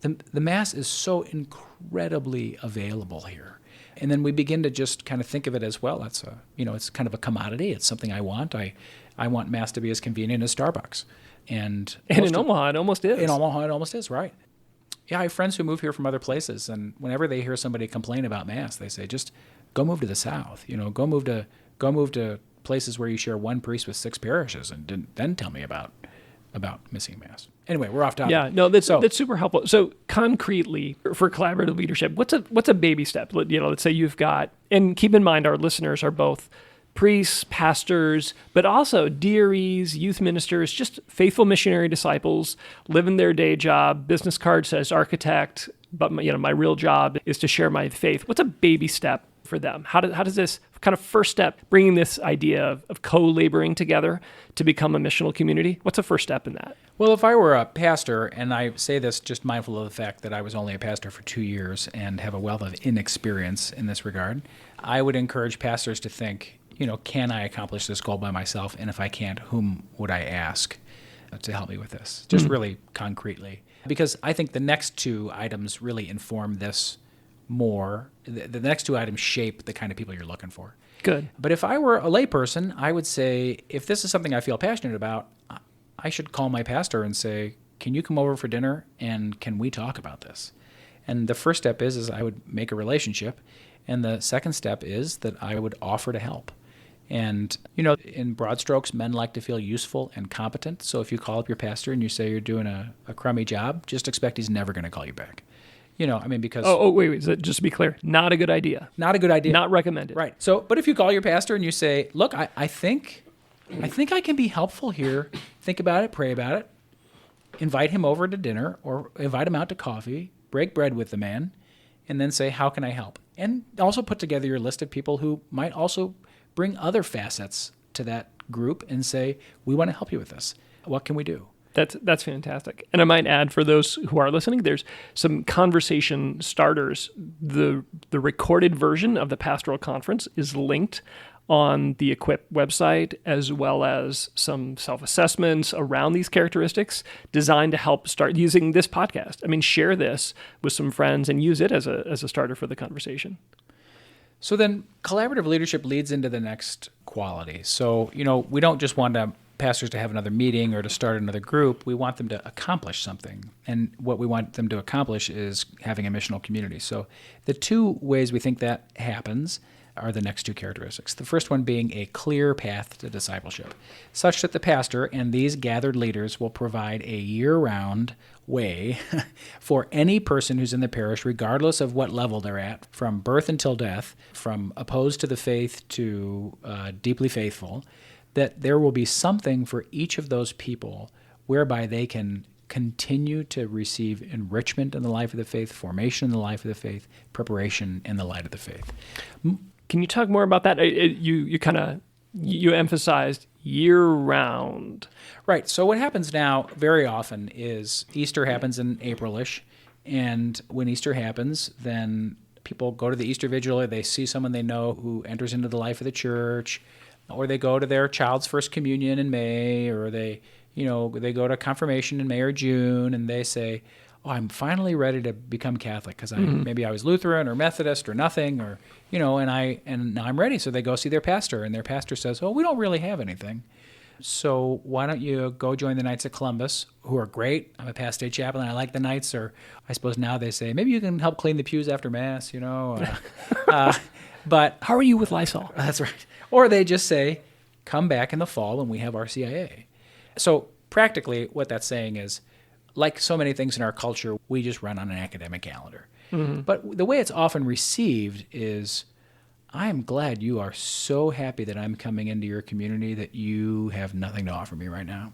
the Mass is so incredibly available here. And then we begin to just kind of think of it as, well, that's it's kind of a commodity. It's something I want. I want Mass to be as convenient as Starbucks. And in Omaha, it almost is. In Omaha, it almost is, right. Yeah, I have friends who move here from other places, and whenever they hear somebody complain about Mass, they say, just go move to the South. Go move to places where you share one priest with 6 parishes, and then tell me about missing Mass. Anyway, we're off topic. Yeah, no, that's super helpful. So concretely, for collaborative leadership, what's a baby step? Let's say you've got, and keep in mind our listeners are both priests, pastors, but also dearies, youth ministers, just faithful missionary disciples, living their day job. Business card says architect, but my real job is to share my faith. What's a baby step for them? How does this kind of first step, bringing this idea of co-laboring together to become a missional community, what's the first step in that? Well, if I were a pastor, and I say this just mindful of the fact that I was only a pastor for 2 years and have a wealth of inexperience in this regard, I would encourage pastors to think, can I accomplish this goal by myself? And if I can't, whom would I ask to help me with this? Just really concretely. Because I think the next 2 items really inform this more. The next 2 items shape the kind of people you're looking for. Good. But if I were a layperson, I would say, if this is something I feel passionate about, I should call my pastor and say, can you come over for dinner and can we talk about this? And the first step is I would make a relationship. And the second step is that I would offer to help. And, in broad strokes, men like to feel useful and competent. So if you call up your pastor and you say you're doing a crummy job, just expect he's never going to call you back. Because... Wait. So just to be clear, not a good idea. Not a good idea. Not recommended. Right. So, but if you call your pastor and you say, look, I think I can be helpful here. Think about it, pray about it. Invite him over to dinner or invite him out to coffee, break bread with the man, and then say, how can I help? And also put together your list of people who might also bring other facets to that group and say, we want to help you with this. What can we do? That's fantastic. And I might add, for those who are listening, there's some conversation starters. The recorded version of the pastoral conference is linked on the Equip website, as well as some self-assessments around these characteristics designed to help start using this podcast. I mean, share this with some friends and use it as a starter for the conversation. So then collaborative leadership leads into the next quality. So, we don't just want pastors to have another meeting or to start another group. We want them to accomplish something. And what we want them to accomplish is having a missional community. So the two ways we think that happens are the next two characteristics. The first one being a clear path to discipleship, such that the pastor and these gathered leaders will provide a year-round way for any person who's in the parish, regardless of what level they're at, from birth until death, from opposed to the faith to deeply faithful, that there will be something for each of those people whereby they can continue to receive enrichment in the life of the faith, formation in the life of the faith, preparation in the light of the faith. Can you talk more about that? You emphasized year-round. Right. So what happens now very often is Easter happens in April-ish, and when Easter happens, then people go to the Easter Vigil, or they see someone they know who enters into the life of the church, or they go to their child's first communion in May, or they go to confirmation in May or June, and they say, oh, I'm finally ready to become Catholic because maybe I was Lutheran or Methodist or nothing, or and now I'm ready. So they go see their pastor, and their pastor says, oh, we don't really have anything. So why don't you go join the Knights of Columbus, who are great. I'm a past state chaplain. I like the Knights. Or I suppose now they say, maybe you can help clean the pews after Mass, But how are you with Lysol? That's right. Or they just say, come back in the fall when we have RCIA. So practically what that's saying is, like so many things in our culture, we just run on an academic calendar. Mm-hmm. But the way it's often received is, I'm glad you are so happy that I'm coming into your community that you have nothing to offer me right now.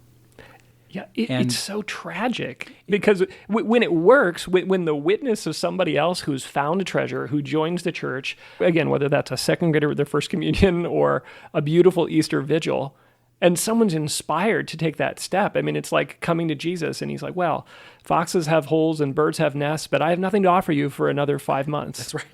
Yeah, it's so tragic because when it works, when the witness of somebody else who's found a treasure, who joins the church, again, whether that's a second grader with their first communion or a beautiful Easter vigil, and someone's inspired to take that step. I mean, it's like coming to Jesus, and he's like, well, foxes have holes and birds have nests, but I have nothing to offer you for another 5 months. That's right.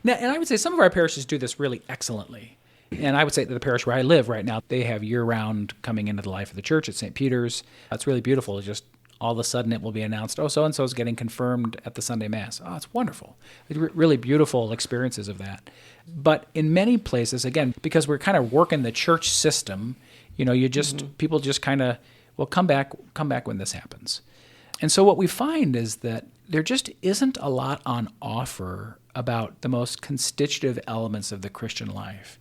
Now, and I would say some of our parishes do this really excellently. And I would say that the parish where I live right now, they have year-round coming into the life of the church at St. Peter's. It's really beautiful. It's just all of a sudden it will be announced, oh, so-and-so is getting confirmed at the Sunday Mass. Oh, it's wonderful. It's really beautiful experiences of that. But in many places, again, because we're kind of working the church system, people just kind of, well, come back when this happens. And so what we find is that there just isn't a lot on offer about the most constitutive elements of the Christian life,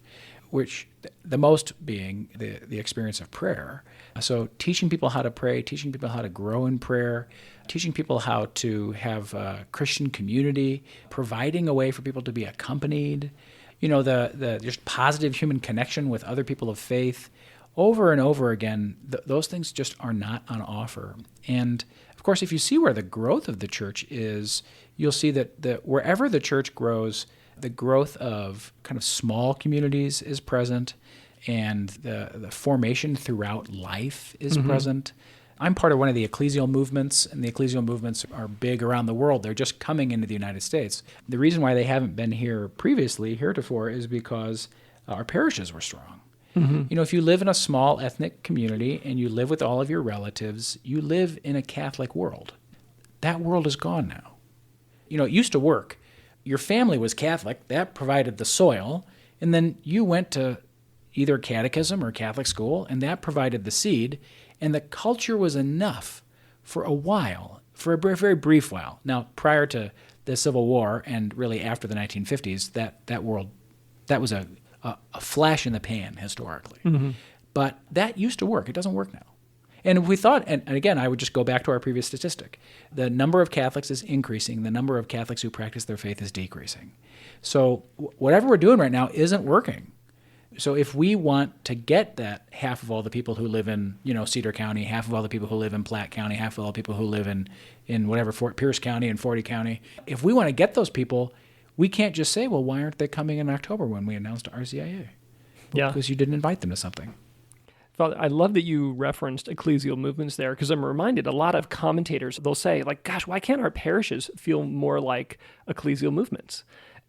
which the most being the experience of prayer. So teaching people how to pray, teaching people how to grow in prayer, teaching people how to have a Christian community, providing a way for people to be accompanied, the just positive human connection with other people of faith. Over and over again, those things just are not on offer. And of course, if you see where the growth of the church is, you'll see that wherever the church grows, the growth of kind of small communities is present, and the formation throughout life is present. I'm part of one of the ecclesial movements, and the ecclesial movements are big around the world. They're just coming into the United States. The reason why they haven't been here previously, heretofore, is because our parishes were strong. Mm-hmm. If you live in a small ethnic community and you live with all of your relatives, you live in a Catholic world. That world is gone now. It used to work. Your family was Catholic. That provided the soil. And then you went to either catechism or Catholic school, and that provided the seed. And the culture was enough for a while, for a very brief while. Now, prior to the Civil War and really after the 1950s, that world, that was a a flash in the pan historically. But that used to work. It doesn't work now. And if we thought, and again, I would just go back to our previous statistic, the number of Catholics is increasing. The number of Catholics who practice their faith is decreasing. So whatever we're doing right now isn't working. So if we want to get that half of all the people who live in, Cedar County, half of all the people who live in Platte County, half of all the people who live in whatever, Fort Pierce County and Forty County, if we want to get those people, we can't just say, well, why aren't they coming in October when we announced RCIA? Yeah. Because you didn't invite them to something. Father, I love that you referenced ecclesial movements there, because I'm reminded a lot of commentators, they'll say, like, gosh, why can't our parishes feel more like ecclesial movements?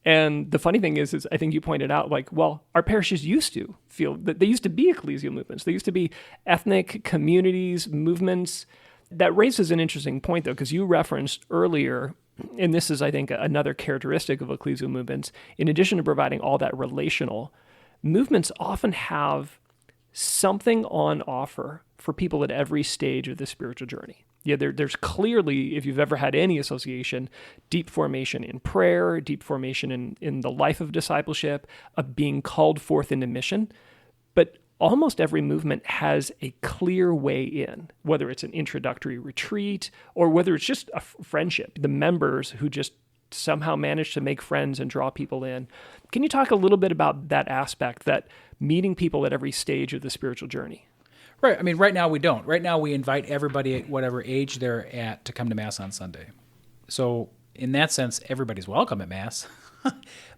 And the funny thing is I think you pointed out, like, well, our parishes used to feel that they used to be ecclesial movements. They used to be ethnic communities, movements. That raises an interesting point, though, because you referenced earlier, and this is, I think, another characteristic of ecclesial movements, in addition to providing all that relational, movements often have something on offer for people at every stage of the spiritual journey. Yeah, there's clearly, if you've ever had any association, deep formation in prayer, deep formation in the life of discipleship, of being called forth into mission. But almost every movement has a clear way in, whether it's an introductory retreat or whether it's just a friendship, the members who just somehow manage to make friends and draw people in. Can you talk a little bit about that aspect, that meeting people at every stage of the spiritual journey? Right. I mean, right now we don't. Right now we invite everybody at whatever age they're at to come to Mass on Sunday. So in that sense, everybody's welcome at Mass.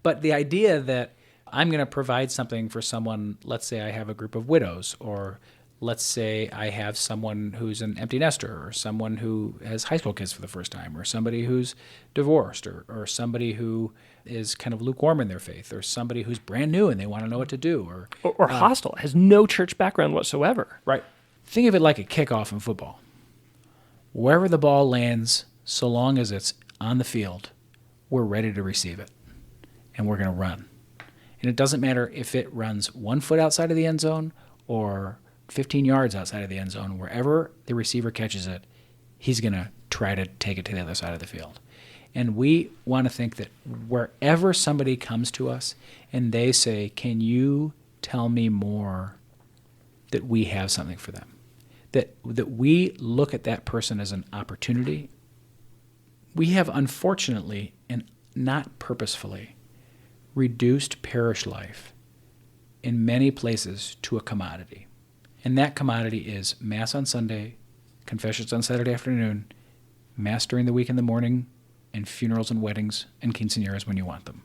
But the idea that I'm going to provide something for someone, let's say I have a group of widows, or let's say I have someone who's an empty nester, or someone who has high school kids for the first time, or somebody who's divorced, or somebody who is kind of lukewarm in their faith, or somebody who's brand new and they want to know what to do, or hostile, has no church background whatsoever. Right. Think of it like a kickoff in football. Wherever the ball lands, so long as it's on the field, we're ready to receive it, and we're going to run. And it doesn't matter if it runs 1 foot outside of the end zone or 15 yards outside of the end zone. Wherever the receiver catches it, he's going to try to take it to the other side of the field. And we want to think that wherever somebody comes to us and they say, can you tell me more, that we have something for them. That we look at that person as an opportunity. We have, unfortunately, and not purposefully, reduced parish life in many places to a commodity. And that commodity is Mass on Sunday, confessions on Saturday afternoon, Mass during the week in the morning, and funerals and weddings and quinceañeras when you want them.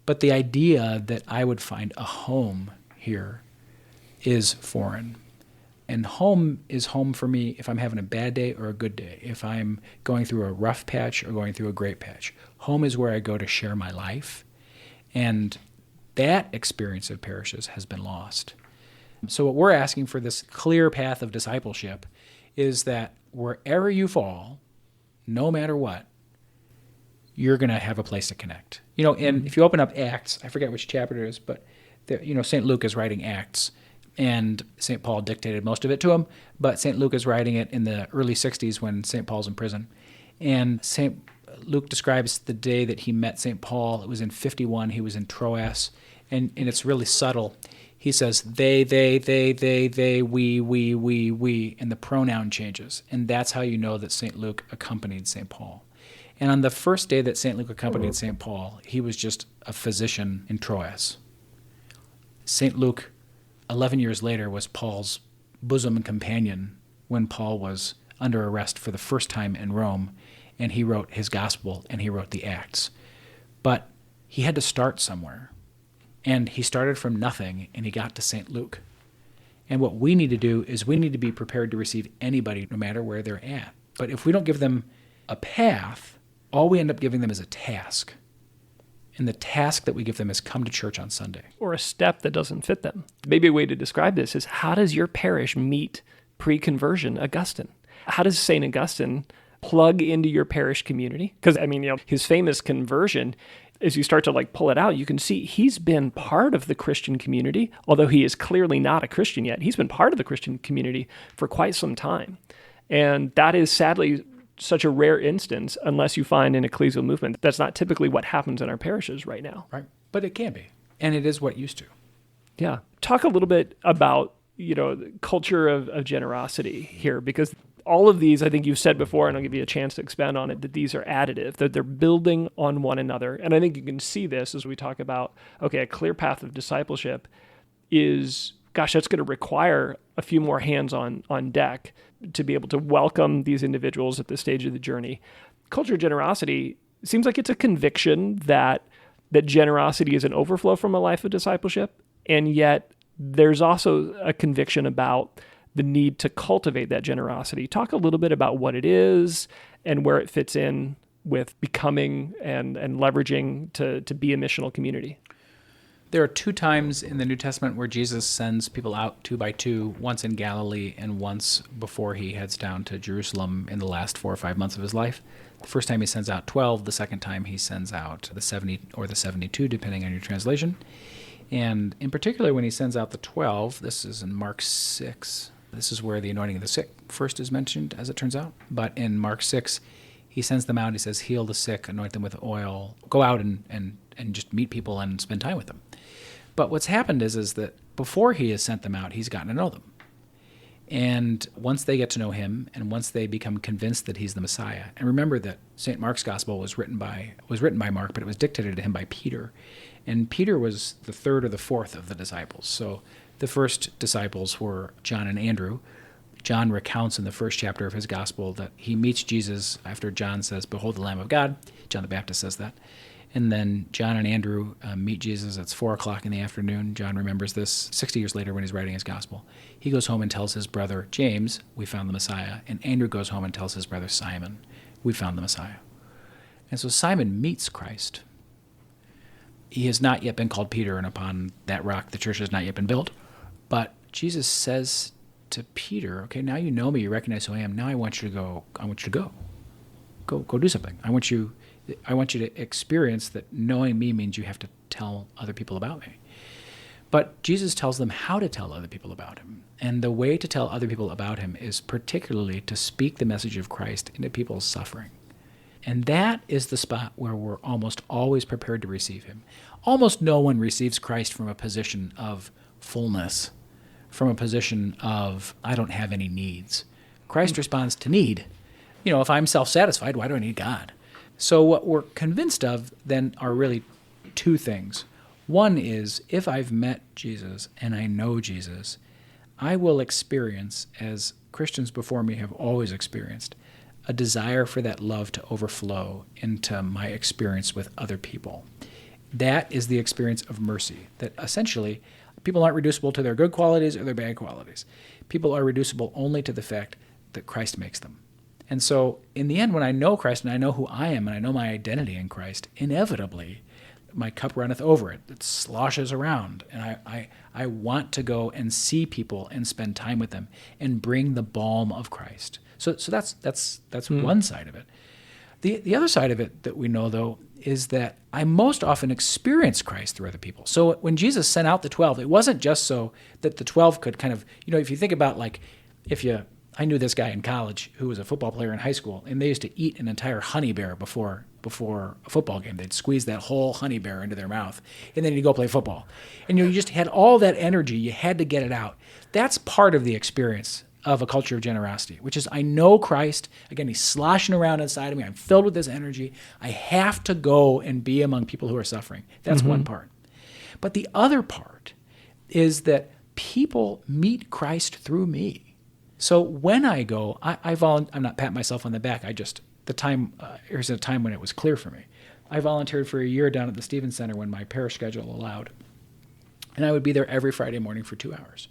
But the idea that I would find a home here is foreign. And home is home for me if I'm having a bad day or a good day, if I'm going through a rough patch or going through a great patch. Home is where I go to share my life. And that experience of parishes has been lost. So what we're asking for this clear path of discipleship is that wherever you fall, no matter what, you're going to have a place to connect. And if you open up Acts, I forget which chapter it is, but St. Luke is writing Acts, and St. Paul dictated most of it to him, but St. Luke is writing it in the early 60s when St. Paul's in prison. And St. Luke describes the day that he met St. Paul. It was in 51. He was in Troas, and it's really subtle. He says, they, we, and the pronoun changes. And that's how you know that St. Luke accompanied St. Paul. And on the first day that St. Luke accompanied St. Paul, he was just a physician in Troas. St. Luke, 11 years later, was Paul's bosom companion when Paul was under arrest for the first time in Rome, and he wrote his gospel and he wrote the Acts. But he had to start somewhere. And he started from nothing, and he got to St. Luke. And what we need to do is we need to be prepared to receive anybody, no matter where they're at. But if we don't give them a path, all we end up giving them is a task. And the task that we give them is come to church on Sunday. Or a step that doesn't fit them. Maybe a way to describe this is, how does your parish meet pre-conversion Augustine? How does St. Augustine plug into your parish community? Because, his famous conversion, as you start to pull it out, you can see he's been part of the Christian community, although he is clearly not a Christian yet. He's been part of the Christian community for quite some time. And that is sadly such a rare instance, unless you find an ecclesial movement. That's not typically what happens in our parishes right now. Right. But it can be. And it is what used to. Yeah. Talk a little bit about, the culture of generosity here, because all of these, I think you've said before, and I'll give you a chance to expand on it, that these are additive, that they're building on one another. And I think you can see this as we talk about, a clear path of discipleship is, that's going to require a few more hands on deck to be able to welcome these individuals at this stage of the journey. Culture of generosity seems like it's a conviction that generosity is an overflow from a life of discipleship, and yet there's also a conviction about the need to cultivate that generosity. Talk a little bit about what it is and where it fits in with becoming and leveraging to be a missional community. There are 2 times in the New Testament where Jesus sends people out 2 by 2, once in Galilee and once before he heads down to Jerusalem in the last 4 or 5 months of his life. The first time he sends out 12, the second time he sends out the 70 or the 72, depending on your translation. And in particular, when he sends out the 12, this is in Mark 6. This is where the anointing of the sick first is mentioned, as it turns out. But in Mark 6, he sends them out. He says, heal the sick, anoint them with oil, go out and just meet people and spend time with them. But what's happened is that before he has sent them out, he's gotten to know them. And once they get to know him, and once they become convinced that he's the Messiah, and remember that St. Mark's gospel was written by Mark, but it was dictated to him by Peter. And Peter was the 3rd or the 4th of the disciples. So the first disciples were John and Andrew. John recounts in the first chapter of his gospel that he meets Jesus after John says, "Behold the Lamb of God." John the Baptist says that. And then John and Andrew meet Jesus. It's 4:00 in the afternoon. John remembers this 60 years later when he's writing his gospel. He goes home and tells his brother James, "We found the Messiah." And Andrew goes home and tells his brother Simon, "We found the Messiah." And so Simon meets Christ. He has not yet been called Peter, and upon that rock the church has not yet been built. But Jesus says to Peter, "Okay, now you know me, you recognize who I am. Now I want you to go. Go do something. I want you to experience that knowing me means you have to tell other people about me." But Jesus tells them how to tell other people about him. And the way to tell other people about him is particularly to speak the message of Christ into people's suffering. And that is the spot where we're almost always prepared to receive him. Almost no one receives Christ from a position of fullness, from a position of, I don't have any needs. Christ responds to need. If I'm self-satisfied, why do I need God? So what we're convinced of then are really 2 things. One is, if I've met Jesus and I know Jesus, I will experience, as Christians before me have always experienced, a desire for that love to overflow into my experience with other people. That is the experience of mercy, that essentially people aren't reducible to their good qualities or their bad qualities. People are reducible only to the fact that Christ makes them. And so in the end, when I know Christ and I know who I am and I know my identity in Christ, inevitably my cup runneth over. It sloshes around. And I want to go and see people and spend time with them and bring the balm of Christ. So that's one side of it. The other side of it that we know, though, is that I most often experience Christ through other people. So when Jesus sent out the 12, it wasn't just so that the 12 could kind of, if you think about I knew this guy in college who was a football player in high school, and they used to eat an entire honey bear before a football game. They'd squeeze that whole honey bear into their mouth, and then you'd go play football. And you just had all that energy. You had to get it out. That's part of the experience of a culture of generosity, which is I know Christ. Again, he's sloshing around inside of me. I'm filled with this energy. I have to go and be among people who are suffering. That's one part. But the other part is that people meet Christ through me. So when I go, I'm not patting myself on the back. Here's a time when it was clear for me. I volunteered for a year down at the Stevens Center when my parish schedule allowed. And I would be there every Friday morning for 2 hours.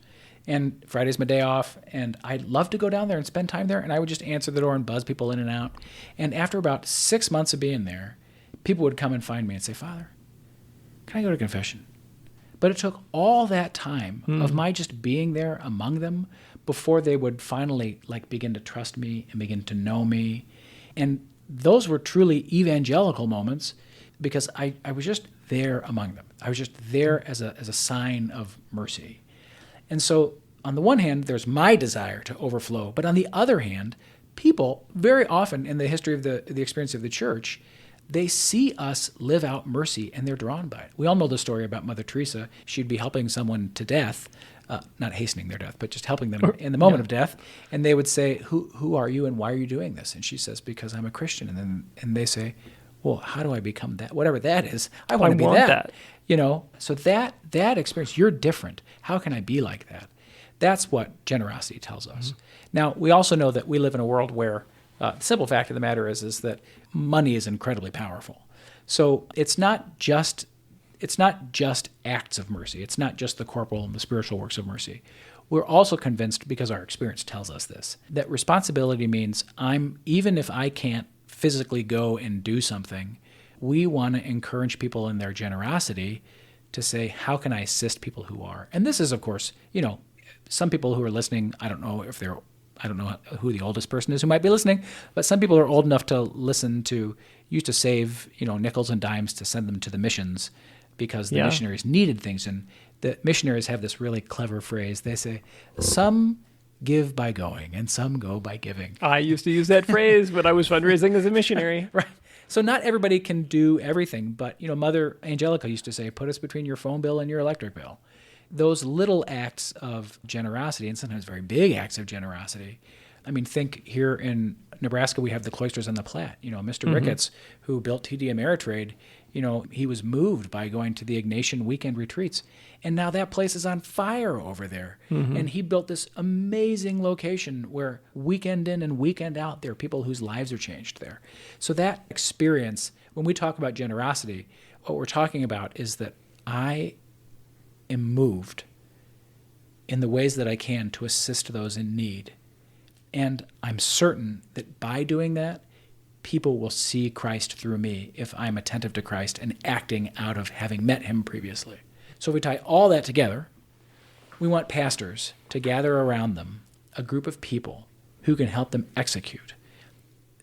And Friday's my day off, and I'd love to go down there and spend time there, and I would just answer the door and buzz people in and out. And after about 6 months of being there, people would come and find me and say, "Father, can I go to confession?" But it took all that time of my just being there among them before they would finally begin to trust me and begin to know me. And those were truly evangelical moments because I was just there among them. I was just there as a sign of mercy. And so on the one hand, there's my desire to overflow. But on the other hand, people very often in the history of the experience of the church, they see us live out mercy and they're drawn by it. We all know the story about Mother Teresa. She'd be helping someone to death, not hastening their death, but just helping them in the moment of death. And they would say, who are you and why are you doing this? And she says, because I'm a Christian. And they say, well, how do I become that? Whatever that is, I want to be that. So that experience, you're different. How can I be like that? That's what generosity tells us. Mm-hmm. Now, we also know that we live in a world where the simple fact of the matter is that money is incredibly powerful. So it's not just acts of mercy. It's not just the corporal and the spiritual works of mercy. We're also convinced, because our experience tells us this, that responsibility means even if I can't physically go and do something, we want to encourage people in their generosity to say, how can I assist people who are? And this is, of course, some people who are listening, I don't know who the oldest person is who might be listening, but some people are old enough to listen to, used to save, nickels and dimes to send them to the missions because the missionaries needed things. And the missionaries have this really clever phrase. They say, some give by going and some go by giving. I used to use that phrase when I was fundraising as a missionary. Right. So not everybody can do everything, but Mother Angelica used to say, put us between your phone bill and your electric bill. Those little acts of generosity, and sometimes very big acts of generosity. I mean, think here in Nebraska, we have the cloisters on the Platte. Mr. Ricketts, who built TD Ameritrade, he was moved by going to the Ignatian weekend retreats. And now that place is on fire over there. Mm-hmm. And he built this amazing location where weekend in and weekend out, there are people whose lives are changed there. So that experience, when we talk about generosity, what we're talking about is that I am moved in the ways that I can to assist those in need. And I'm certain that by doing that, people will see Christ through me if I'm attentive to Christ and acting out of having met him previously. So if we tie all that together, we want pastors to gather around them a group of people who can help them execute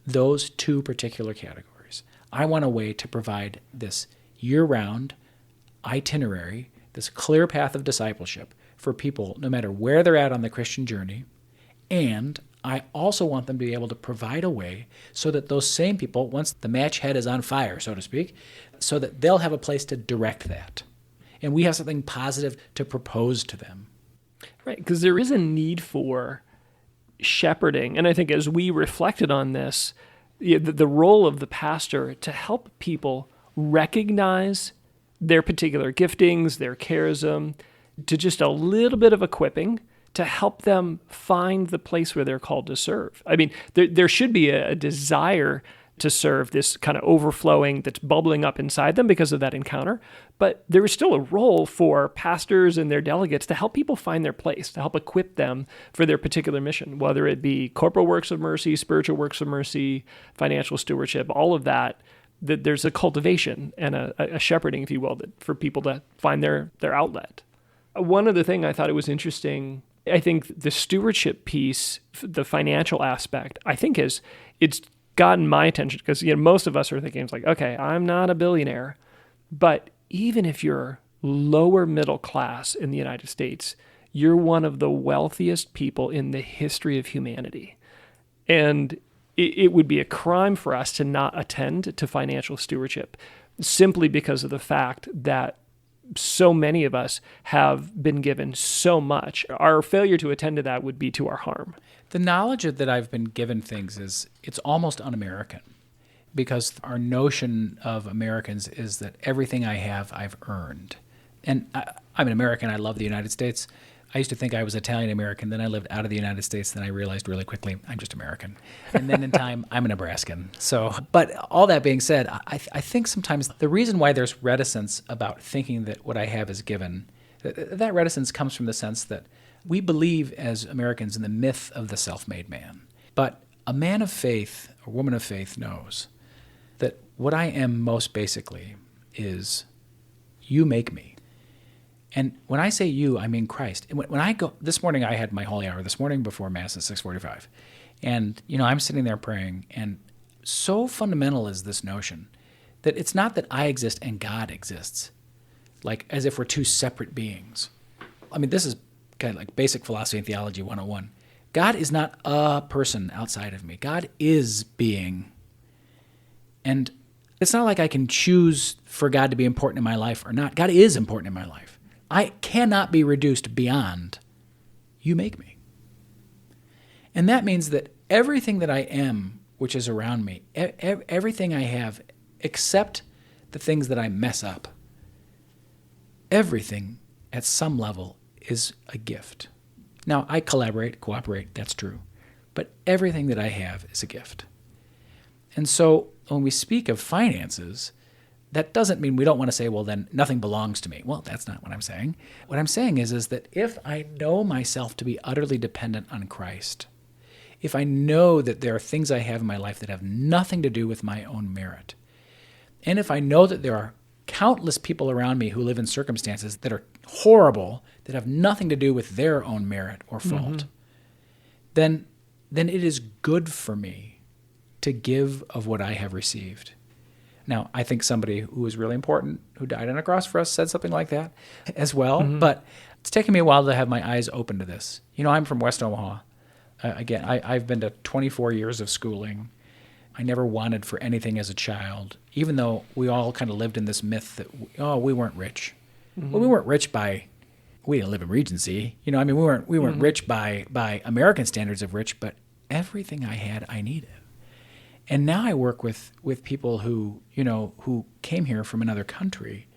those two particular categories. I want a way to provide this year-round itinerary, this clear path of discipleship for people no matter where they're at on the Christian journey, and I also want them to be able to provide a way so that those same people, once the match head is on fire, so to speak, so that they'll have a place to direct that. And we have something positive to propose to them. Right, because there is a need for shepherding. And I think as we reflected on this, the role of the pastor to help people recognize their particular giftings, their charism, to just a little bit of equipping to help them find the place where they're called to serve. I mean, there should be a desire to serve, this kind of overflowing that's bubbling up inside them because of that encounter. But there is still a role for pastors and their delegates to help people find their place, to help equip them for their particular mission, whether it be corporal works of mercy, spiritual works of mercy, financial stewardship, all of that. That there's a cultivation and a shepherding, if you will, for people to find their outlet. One other thing I thought it was interesting, I think the stewardship piece, the financial aspect, I think it's gotten my attention because most of us are thinking, it's like, okay, I'm not a billionaire, but even if you're lower middle class in the United States, you're one of the wealthiest people in the history of humanity. And it would be a crime for us to not attend to financial stewardship simply because of the fact that so many of us have been given so much. Our failure to attend to that would be to our harm. The knowledge that I've been given things it's almost un-American because our notion of Americans is that everything I have, I've earned. And I'm an American. I love the United States. I used to think I was Italian-American. Then I lived out of the United States. Then I realized really quickly I'm just American. And then in time, I'm a Nebraskan. But all that being said, I think sometimes the reason why there's reticence about thinking that what I have is given, that reticence comes from the sense that we believe as Americans in the myth of the self-made man. But a man of faith, a woman of faith knows that what I am most basically is you make me. And when I say you, I mean Christ. And when I go, this morning I had my holy hour, this morning before Mass at 6:45. And, I'm sitting there praying, and so fundamental is this notion that it's not that I exist and God exists, like as if we're two separate beings. I mean, this is kind of like basic philosophy and theology 101. God is not a person outside of me. God is being. And It's not like I can choose for God to be important in my life or not. God is important in my life. I cannot be reduced beyond you make me. And that means that everything that I am, which is around me, everything I have, except the things that I mess up, everything at some level is a gift. Now, I cooperate, that's true. But everything that I have is a gift. And so when we speak of finances, that doesn't mean we don't want to say, well, then nothing belongs to me. Well, that's not what I'm saying. What I'm saying is that if I know myself to be utterly dependent on Christ, if I know that there are things I have in my life that have nothing to do with my own merit, and if I know that there are countless people around me who live in circumstances that are horrible, that have nothing to do with their own merit or fault, then it is good for me to give of what I have received. Now, I think somebody who was really important, who died on a cross for us, said something like that as well. But it's taken me a while to have my eyes open to this. I'm from West Omaha. Again, I've been to 24 years of schooling. I never wanted for anything as a child, even though we all kind of lived in this myth that, we weren't rich. Well, we weren't rich we didn't live in Regency. We weren't rich by American standards of rich, but everything I had, I needed. And now I work with people who came here from another country.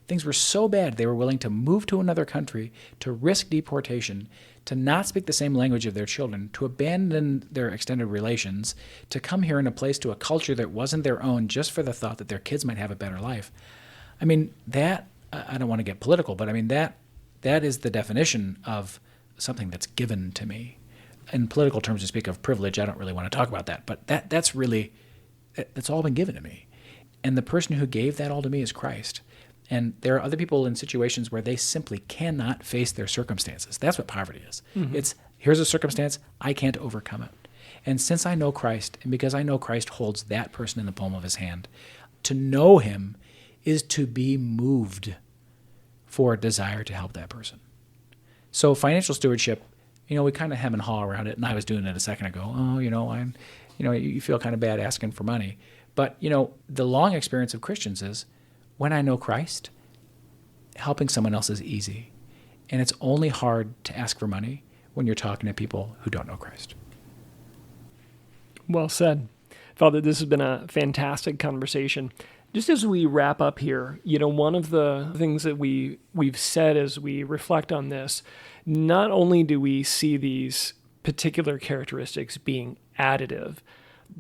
Things were so bad, they were willing to move to another country, to risk deportation, to not speak the same language of their children, to abandon their extended relations, to come here in a place to a culture that wasn't their own just for the thought that their kids might have a better life. I don't want to get political, but that is the definition of something that's given to me. In political terms, we speak of privilege. I don't really want to talk about that, but that's all been given to me. And the person who gave that all to me is Christ. And there are other people in situations where they simply cannot face their circumstances. That's what poverty is. It's, here's a circumstance, I can't overcome it. And since I know Christ, and because I know Christ holds that person in the palm of his hand, to know him is to be moved for a desire to help that person. So financial stewardship, we kind of hem and haw around it, and I was doing it a second ago. You feel kind of bad asking for money. But, the long experience of Christians is when I know Christ, helping someone else is easy. And it's only hard to ask for money when you're talking to people who don't know Christ. Well said. Father, this has been a fantastic conversation. Just as we wrap up here, one of the things that we've said as we reflect on this, not only do we see these particular characteristics being additive,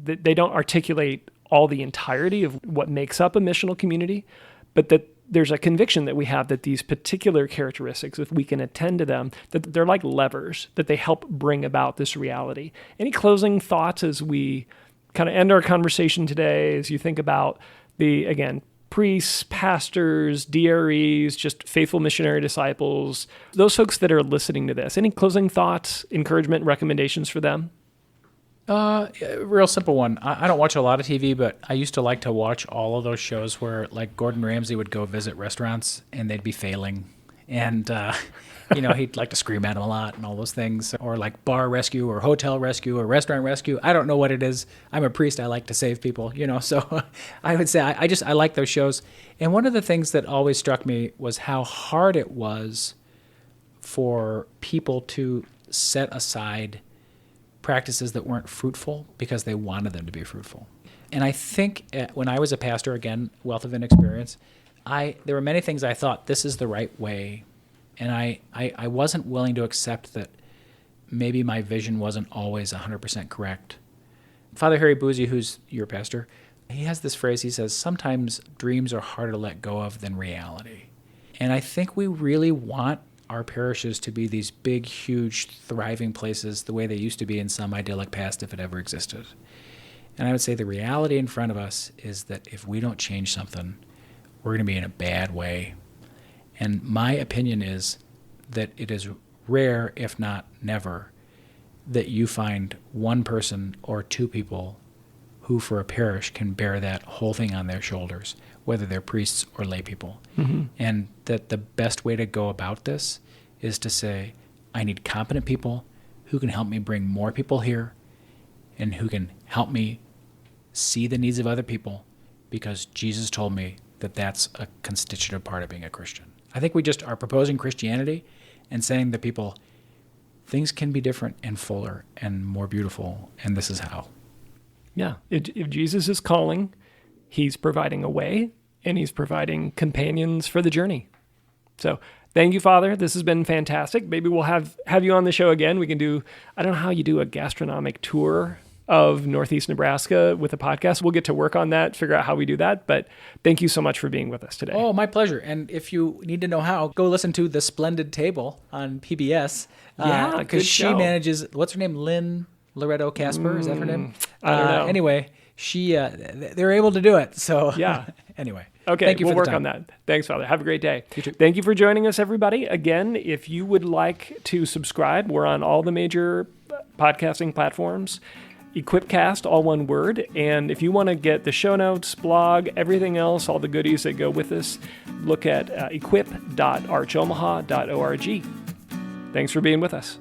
that they don't articulate all the entirety of what makes up a missional community, but that there's a conviction that we have that these particular characteristics, if we can attend to them, that they're like levers, that they help bring about this reality. Any closing thoughts as we kind of end our conversation today, as you think about priests, pastors, DREs, just faithful missionary disciples, those folks that are listening to this? Any closing thoughts, encouragement, recommendations for them? Real simple one. I don't watch a lot of TV, but I used to like to watch all of those shows where like Gordon Ramsay would go visit restaurants and they'd be failing. And, he'd like to scream at them a lot and all those things. Or like bar rescue or hotel rescue or restaurant rescue. I don't know what it is. I'm a priest. I like to save people, So I would say I like those shows. And one of the things that always struck me was how hard it was for people to set aside practices that weren't fruitful because they wanted them to be fruitful. And I think when I was a pastor, again, wealth of inexperience, there were many things I thought this is the right way, and I wasn't willing to accept that maybe my vision wasn't always 100% correct. Father Harry Boozy, who's your pastor, he has this phrase, he says, sometimes dreams are harder to let go of than reality. And I think we really want our parishes to be these big, huge, thriving places the way they used to be in some idyllic past if it ever existed. And I would say the reality in front of us is that if we don't change something, we're going to be in a bad way. And my opinion is that it is rare, if not never, that you find one person or two people who for a parish can bear that whole thing on their shoulders, whether they're priests or lay people. And that the best way to go about this is to say, I need competent people who can help me bring more people here and who can help me see the needs of other people, because Jesus told me that that's a constitutive part of being a Christian. I think we just are proposing Christianity and saying to people, things can be different and fuller and more beautiful, and this is how. Yeah. If Jesus is calling, he's providing a way, and he's providing companions for the journey. So thank you, Father. This has been fantastic. Maybe we'll have you on the show again. We can do, I don't know how you do a gastronomic tour of Northeast Nebraska with a podcast. We'll get to work on that, figure out how we do that. But thank you so much for being with us today. Oh, my pleasure. And if you need to know how, go listen to The Splendid Table on PBS. Yeah, because she show. manages, what's her name? Lynn Loretto Casper, is that her name? I don't know. Anyway, they're able to do it. So yeah. Anyway. Okay, thank you we'll for the work time. on that. Thanks, Father. Have a great day. You too. Thank you for joining us, everybody. Again, if you would like to subscribe, we're on all the major podcasting platforms. Equipcast, all one word. And if you want to get the show notes, blog, everything else, all the goodies that go with this, look at equip.archomaha.org. Thanks for being with us.